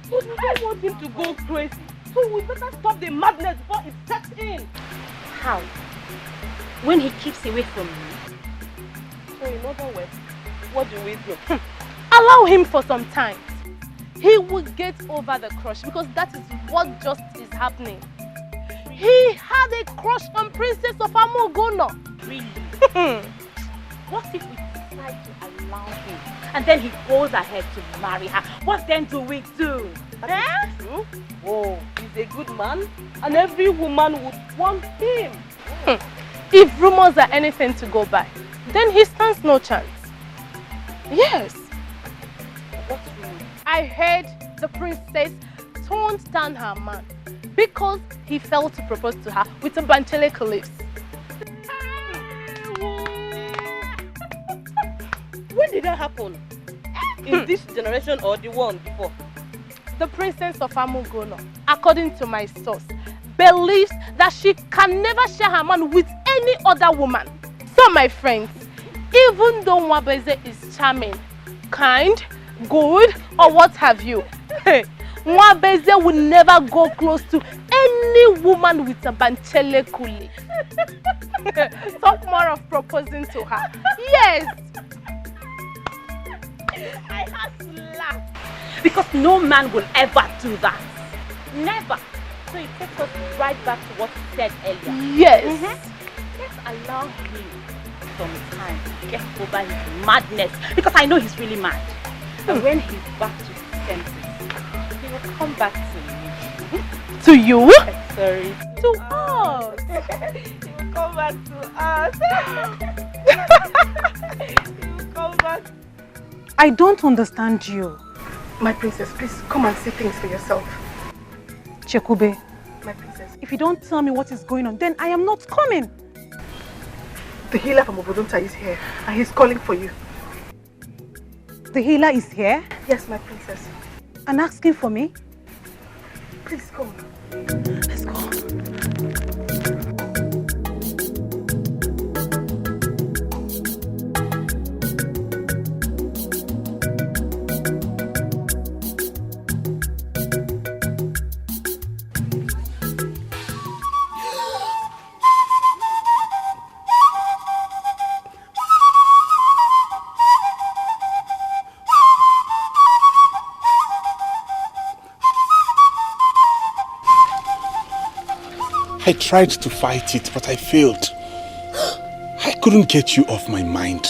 But I want him to go crazy. So we better stop the madness before it sets in. How? When he keeps away from me? So in other words, what do we do? Allow him for some time. He will get over the crush because that is what just is happening. He had a crush on Princess of Amagono. Really? What if we decide to allow him and then he goes ahead to marry her? What then do we do? That is true. Oh, he's a good man and every woman would want him. If rumors are anything to go by, then he stands no chance. Yes. What rumor? I heard the princess toned down her man because he failed to propose to her with the Banchele leaves. When did that happen? In this generation or the one before? The princess of Amagono, according to my source, believes that she can never share her man with any other woman. So my friends, even though Nwabeze is charming, kind, good, or what have you, Nwabeze will never go close to any woman with a Banchele kuli. Talk more of proposing to her. Yes. I had to laugh. Because no man will ever do that. Never. So it takes us right back to what you said earlier. Yes. Let's allow him some time to get over his madness. Because I know he's really mad. And when he's back to his senses, he will come back to me. To you? Sorry. To us. He will come back to us. He will come back. I don't understand you. My princess, please come and see things for yourself. Chekube, My princess. if you don't tell me what is going on, then I am not coming. The healer from Obodonta is here and he's calling for you. The healer is here? Yes, my princess. And asking for me? Please come. Let's go. I tried to fight it, but I failed. I couldn't get you off my mind.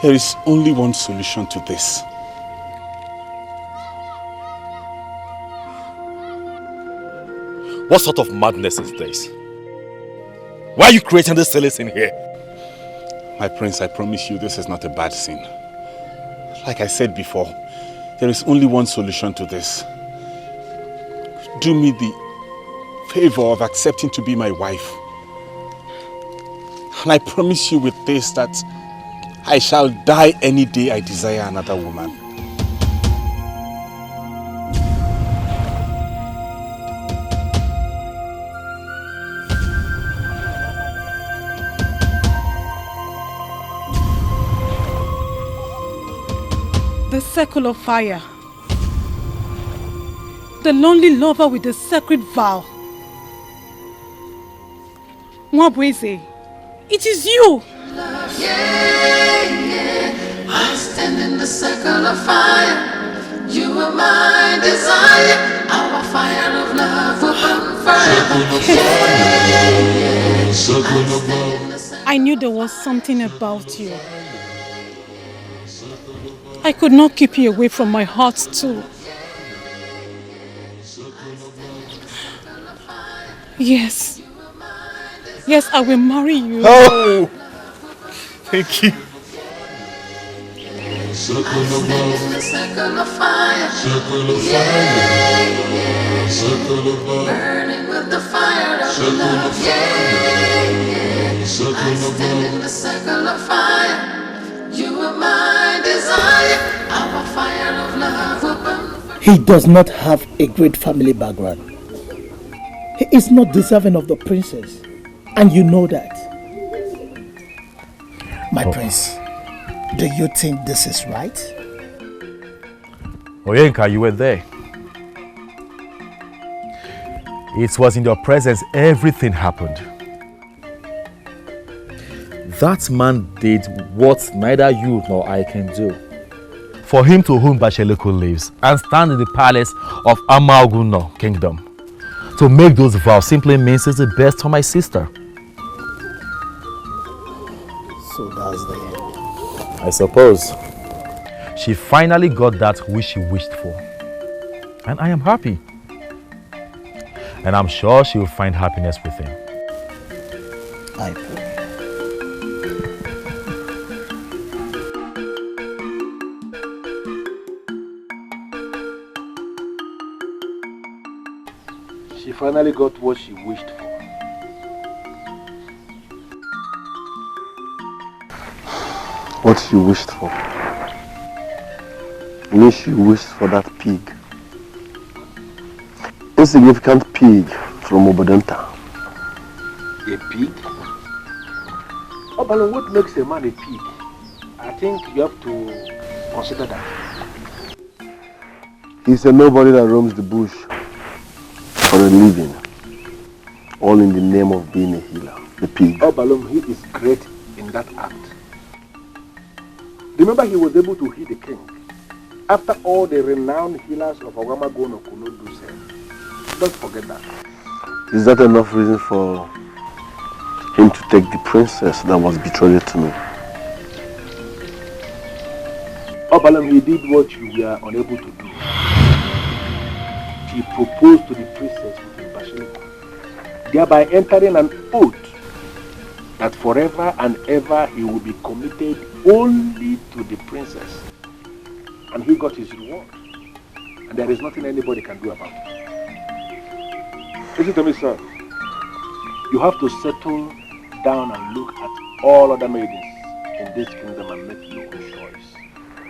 There is only one solution to this. What sort of madness is this? Why are you creating this silly scene here? My prince, I promise you this is not a bad scene. Like I said before, there is only one solution to this. Do me the favor of accepting to be my wife. And I promise you with this that I shall die any day I desire another woman. The circle of fire. The lonely lover with the sacred vow. Mwabweze, it is you! Love, yeah. I stand in the circle of fire. You are my desire. Our fire of love will burn forever. I knew there was something about you. I could not keep you away from my heart too. Yes. Yes, I will marry you. Oh! Thank you. Circle of love, circle of fire, circle of fire, circle of love, burning with the fire of love. I stand in the circle of fire. You are my desire. Our fire of love will burn. He does not have a great family background. He is not deserving of the princess, and you know that. My prince, do you think this is right? Oyenka, you were there. It was in your presence everything happened. That man did what neither you nor I can do. For him to whom Basheliko lives and stand in the palace of Amaguno kingdom. To make those vows simply means it's the best for my sister. So that's the end. I suppose. She finally got that which she wished for. And I am happy. And I'm sure she will find happiness with him. I pray. She finally got what she wished for. What she wished for? You mean she wished for that pig? Insignificant pig from Obodenta. A pig? Oh, but what makes a man a pig? I think you have to consider that. He's a nobody that roams the bush for a living. All in the name of being a healer. The pig. Oh, Balum, he is great in that act. Remember, he was able to heal the king. After all the renowned healers of Awamagono could not do so. Don't forget that. Is that enough reason for him to take the princess that was betrothed to me? Oh, Balam, he did what you were unable to do. He proposed to the princess with Basheliko, thereby entering an oath that forever and ever he will be committed only to the princess. And he got his reward. And there is nothing anybody can do about it. Listen to me, sir. You have to settle down and look at all other maidens in this kingdom and make your own choice.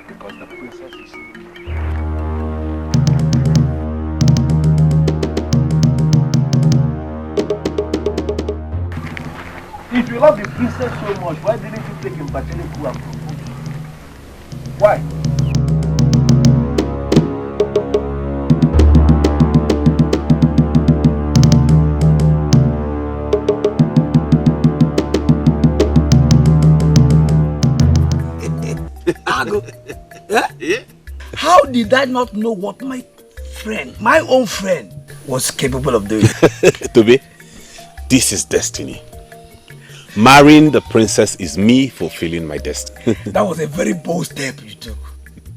Because the princess is... If you love the princess so much, why didn't you take him Basheliko and propose? Why? How did I not know what my friend, my own friend, was capable of doing. Tobe, this is destiny. Marrying the princess is me fulfilling my destiny. That was a very bold step you took.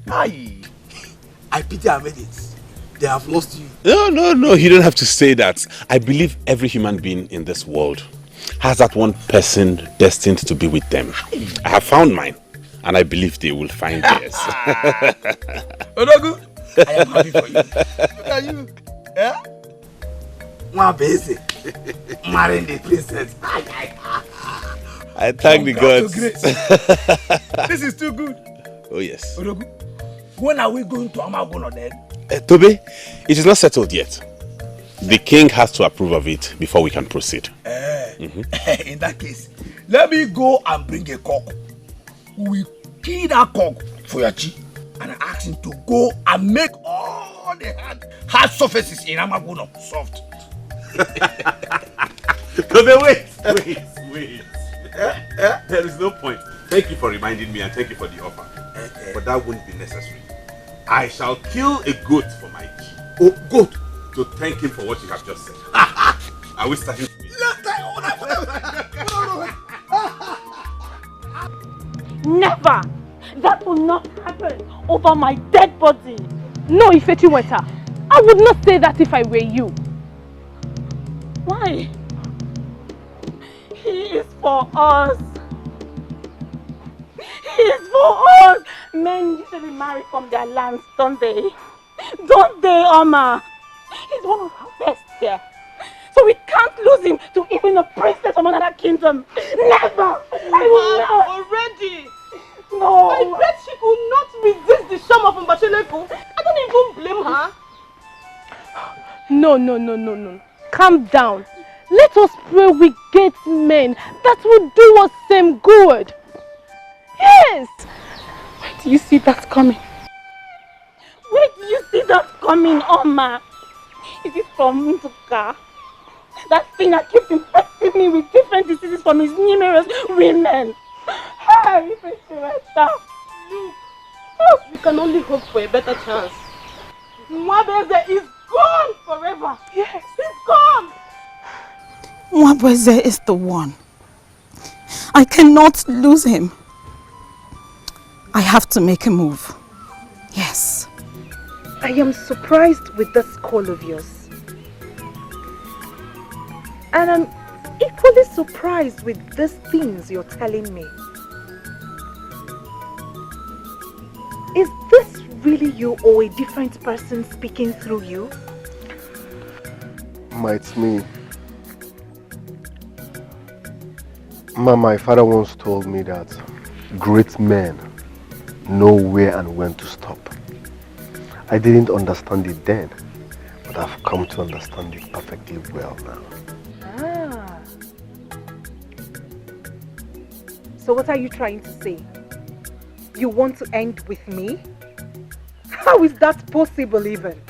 I pity our maidens. They have lost you. No, you don't have to say that. I believe every human being in this world has that one person destined to be with them. I have found mine, and I believe they will find theirs. Odogu, I am happy for you. Look at you. Yeah? My baby. Marrying the princess. I thank the gods. This is too good. Oh yes. Odogu, when are we going to Amagono then? Tobe, it is not settled yet. The king has to approve of it before we can proceed. In that case, let me go and bring a cock. We kill that cock for your chi and ask him to go and make all the hard surfaces in Amagono soft. Tobe, wait. There is no point. Thank you for reminding me and thank you for the offer. But that wouldn't be necessary. I shall kill a goat for my chi. Oh, goat? To thank him for what you have just said. Are we starting? Never! That will not happen over my dead body. No, Ifechiweta. I would not say that if I were you. Why? He is for us. He is for us. Men usually marry from their lands, don't they? Don't they, Oma? He's one of our best here. So we can't lose him to even a princess from another kingdom. Never! I will not! Already! No! I bet she could not resist the charm of Mbacheleku. I don't even blame her. No. Calm down. Let us pray we get men that will do us same good. Yes! Where do you see that coming? Where do you see that coming, Oma? Is it from Nduka? That thing that keeps infecting me with different diseases from his numerous women. Hey, Look, we can only hope for a better chance. Mwabeze is gone forever. Yes, he's gone. Mwabeze is the one. I cannot lose him. I have to make a move. Yes. I am surprised with this call of yours. And I'm equally surprised with these things you're telling me. Is this really you or a different person speaking through you? Ma, it's me. Ma, my father once told me that great men know where and when to stop. I didn't understand it then, but I've come to understand it perfectly well now. Ah. So what are you trying to say? You want to end with me? How is that possible even?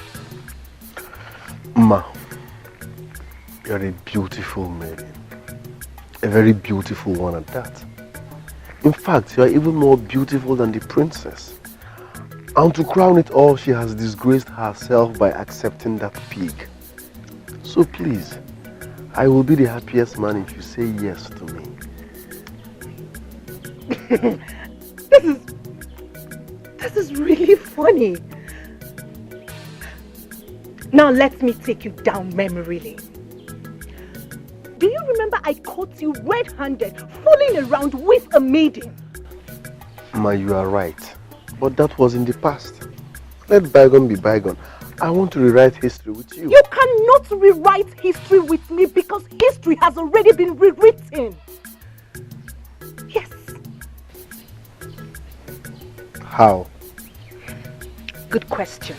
Ma, you're a beautiful maiden. A very beautiful one at that. In fact, you are even more beautiful than the princess. And to crown it all, she has disgraced herself by accepting that pig. So please, I will be the happiest man if you say yes to me. This is really funny. Now let me take you down memory lane. Do you remember I caught you red-handed fooling around with a maiden? Ma, you are right. But that was in the past. Let bygone be bygone. I want to rewrite history with you. You cannot rewrite history with me because history has already been rewritten. Yes. How? Good question.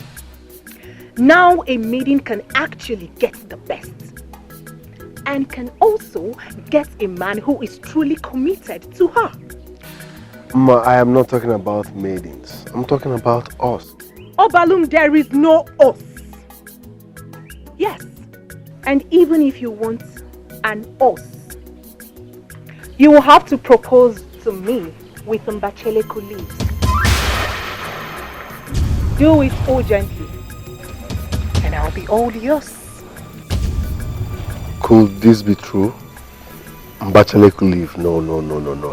Now a maiden can actually get the best. And can also get a man who is truly committed to her. Ma, I am not talking about maidens. I'm talking about us. Obalum, there is no us. Yes. And even if you want an us, you will have to propose to me with Mbacheleku leaves. Do it urgently, and I'll be all yours. Could this be true? Mbachaleku leave. No.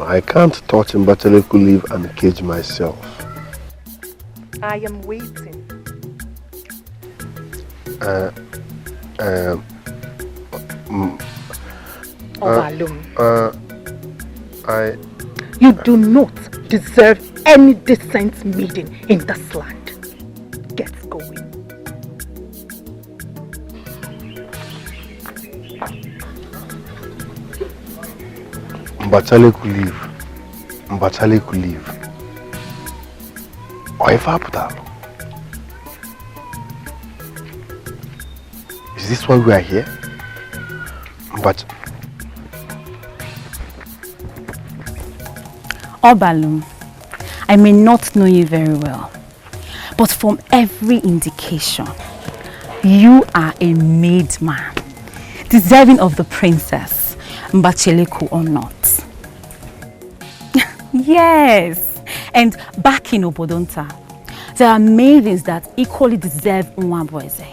I can't touch Mbachaleku leave and cage myself. I am waiting. You do not deserve any decent maiden in this land. Get going. Mbachaleku leave. Is this why we are here? But Obalum, I may not know you very well, but from every indication, you are a made man, deserving of the princess, Mbachaleku or not. Yes, and back in Obodonta, there are maidens that equally deserve Nwabweze.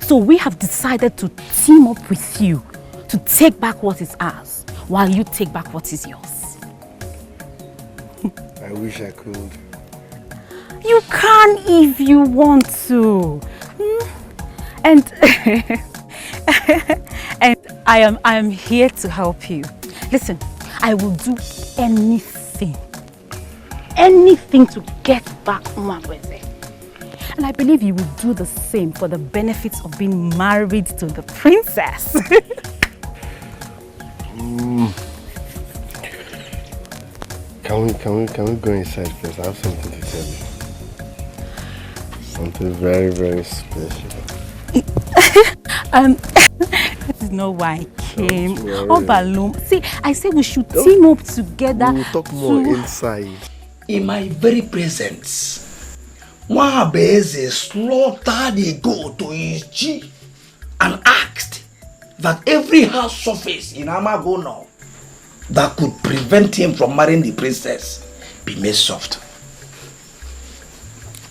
So we have decided to team up with you to take back what is ours, while you take back what is yours. I wish I could. You can if you want to. And and I am here to help you. Listen, I will do anything to get back Nwabweze. And I believe you will do the same for the benefits of being married to the princess. Can we go inside first? I have something to tell you. Something very, very special. That is not why I came. Obalum. See, I said we should team up together. We'll talk more inside. In my very presence, Nwabweze slaughtered a goat to his chi and asked that every hard surface in Amagono that could prevent him from marrying the princess be made soft.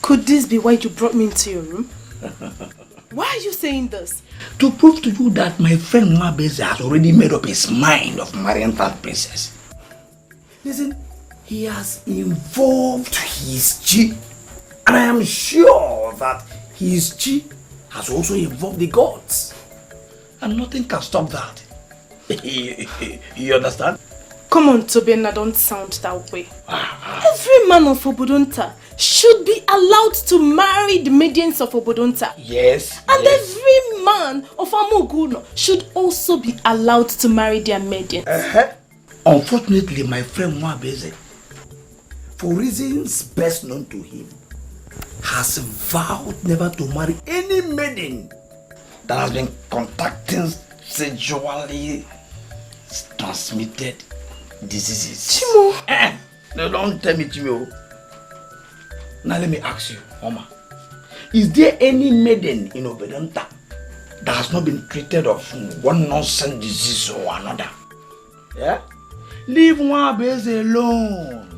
Could this be why you brought me into your room? Why are you saying this? To prove to you that my friend Nwabweze has already made up his mind of marrying that princess. Listen, he has involved his chi, and I am sure that his chi has also involved the gods. And nothing can stop that. You understand? Come on, Tobiana, don't sound that way. Every man of Obodonta should be allowed to marry the maidens of Obodonta. Yes. And every man of Amoguno should also be allowed to marry their maidens. Unfortunately, my friend Nwabweze, for reasons best known to him, has vowed never to marry any maiden that has been contacting sexually transmitted diseases. Chimo! No, don't tell me, Chimo. Now let me ask you, Oma. Is there any maiden in Obodonta that has not been treated of one nonsense disease or another? Yeah? Leave Nwabweze alone.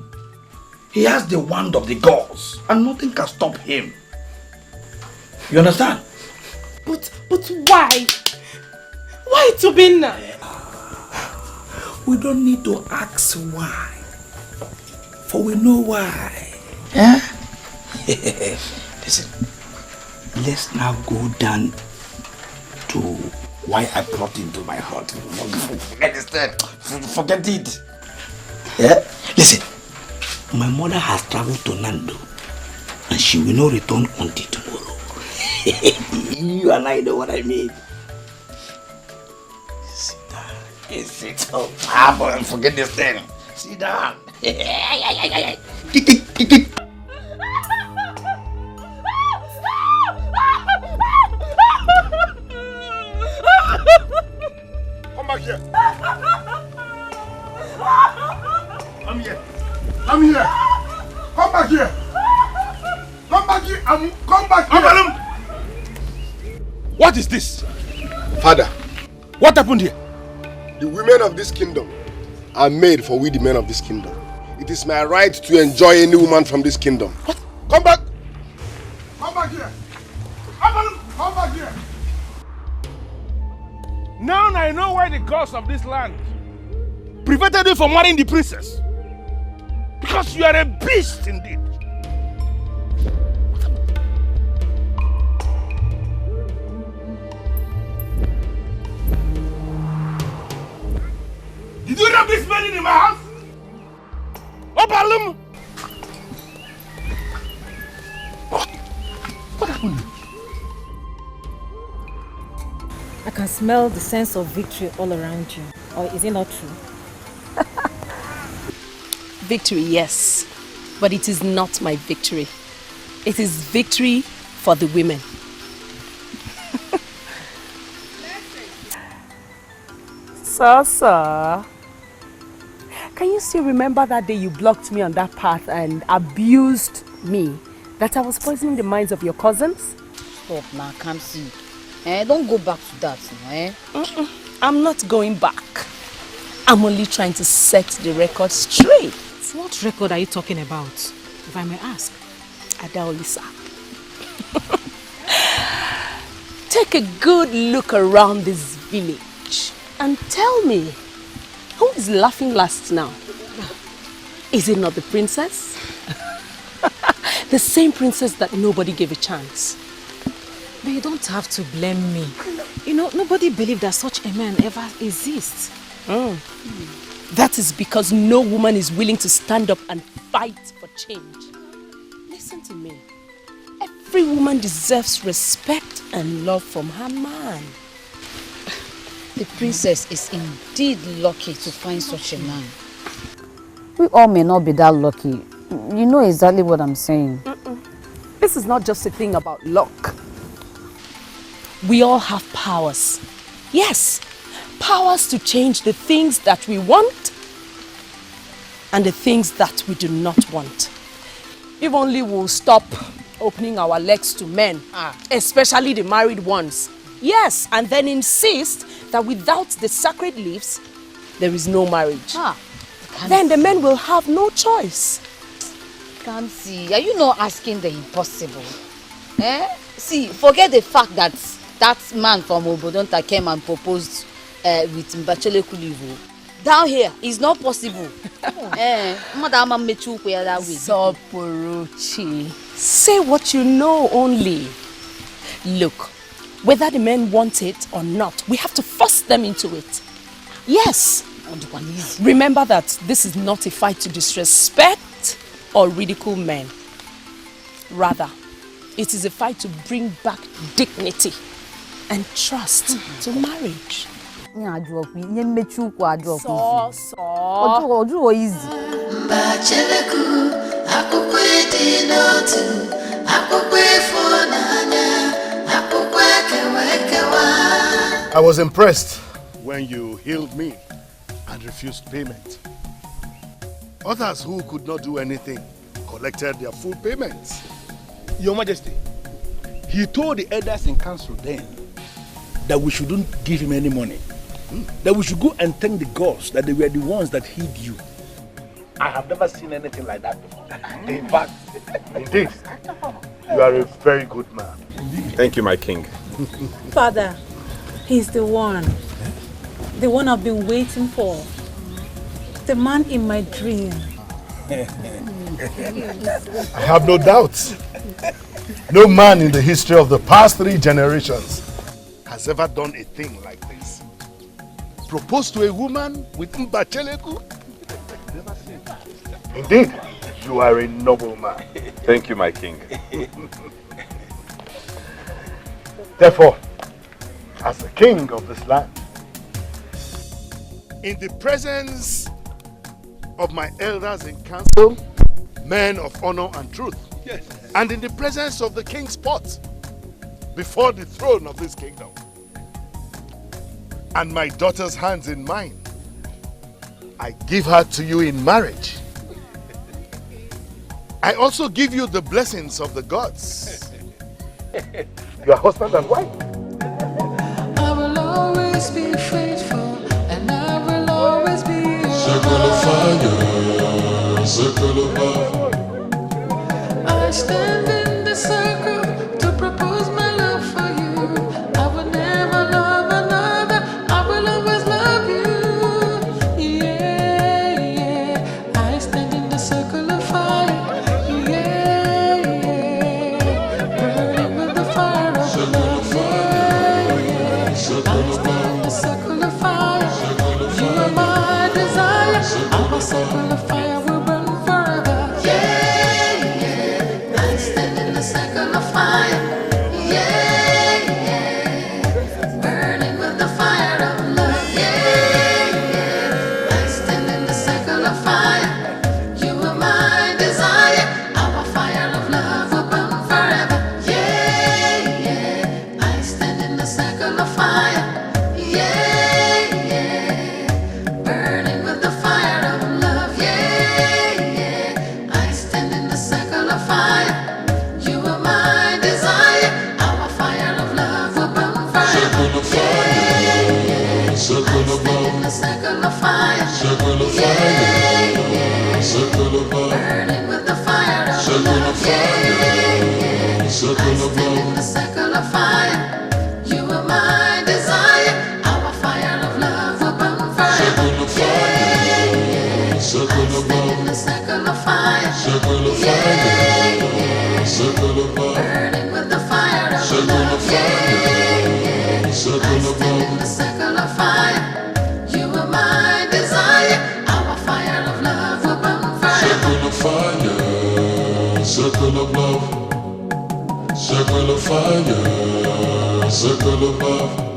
He has the wand of the gods and nothing can stop him. You understand? But why? Why, Tobina? We don't need to ask why, for we know why. Yeah? Listen, let's now go down to why I brought into my heart. Forget it. Yeah? Listen, my mother has traveled to Nando and she will not return until tomorrow. You and I know what I mean. Sit down. Sit up. Forget this thing. Sit down. Come back here. Come here. Come here. Come back here. Come back here. Come back here. What is this? Father, what happened here? The women of this kingdom are made for we the men of this kingdom. It is my right to enjoy any woman from this kingdom. What? Come back. Come back here. Come back here. Now I know why the gods of this land prevented you from marrying the princess. Because you are a beast indeed. Did you rob this man in my house? Obalum! What happened? I can smell the sense of victory all around you. Or is it not true? Victory, yes. But it is not my victory. It is victory for the women. Sir. Can you still remember that day you blocked me on that path and abused me? That I was poisoning the minds of your cousins? Stop now, can't see. Don't go back to that, I'm not going back. I'm only trying to set the record straight. What record are you talking about, if I may ask? Adaolisa. Take a good look around this village and tell me, who is laughing last now? Is it not the princess? The same princess that nobody gave a chance. But you don't have to blame me. You know, nobody believed that such a man ever exists. That is because no woman is willing to stand up and fight for change. Listen to me. Every woman deserves respect and love from her man. The princess is indeed lucky to find such a man. We all may not be that lucky. You know exactly what I'm saying. This is not just a thing about luck. We all have powers. Yes, powers to change the things that we want and the things that we do not want. If only we'll stop opening our legs to men, especially the married ones. Yes, and then insist that without the sacred leaves, there is no marriage. Then the men will have no choice. Can't see. Are you not asking the impossible? See, forget the fact that that man from Obodonta came and proposed with Mbachele Kulivo. Down here, it's not possible. Soporuchi. Say what you know only. Look, whether the men want it or not, we have to force them into it. Yes. Remember that this is not a fight to disrespect or ridicule men. Rather, it is a fight to bring back dignity and trust to marriage. I was impressed when you healed me and refused payment. Others who could not do anything collected their full payments. Your Majesty, he told the elders in council then that we shouldn't give him any money. That we should go and thank the gods that they were the ones that hid you. I have never seen anything like that before. In fact, indeed, you are a very good man. Thank you, my king. Father, he's the one I've been waiting for. The man in my dream. I have no doubts. No man in the history of the past 3 generations has ever done a thing like this. Propose to a woman with Mbacheleku? Never seen. Indeed, you are a noble man. Thank you, my king. Therefore, as the king of this land, in the presence of my elders in council, men of honor and truth, yes, and in the presence of the king's pot, before the throne of this kingdom, and my daughter's hands in mine, I give her to you in marriage. I also give you the blessings of the gods. Your husband and wife. I will always be faithful, and I will always be circle of fire, circle of fire. I stand in the circle to propose my love for you. I will never love another. I burning with the fire of love. I stand in the circle of fire. You are my desire. Our fire of love will burn forever. I stand in the circle of fire. Burning with the fire of love. I stand in the circle of fire. You are my desire. Our fire of love will burn forever. Circle of love, circle of fire, circle of love.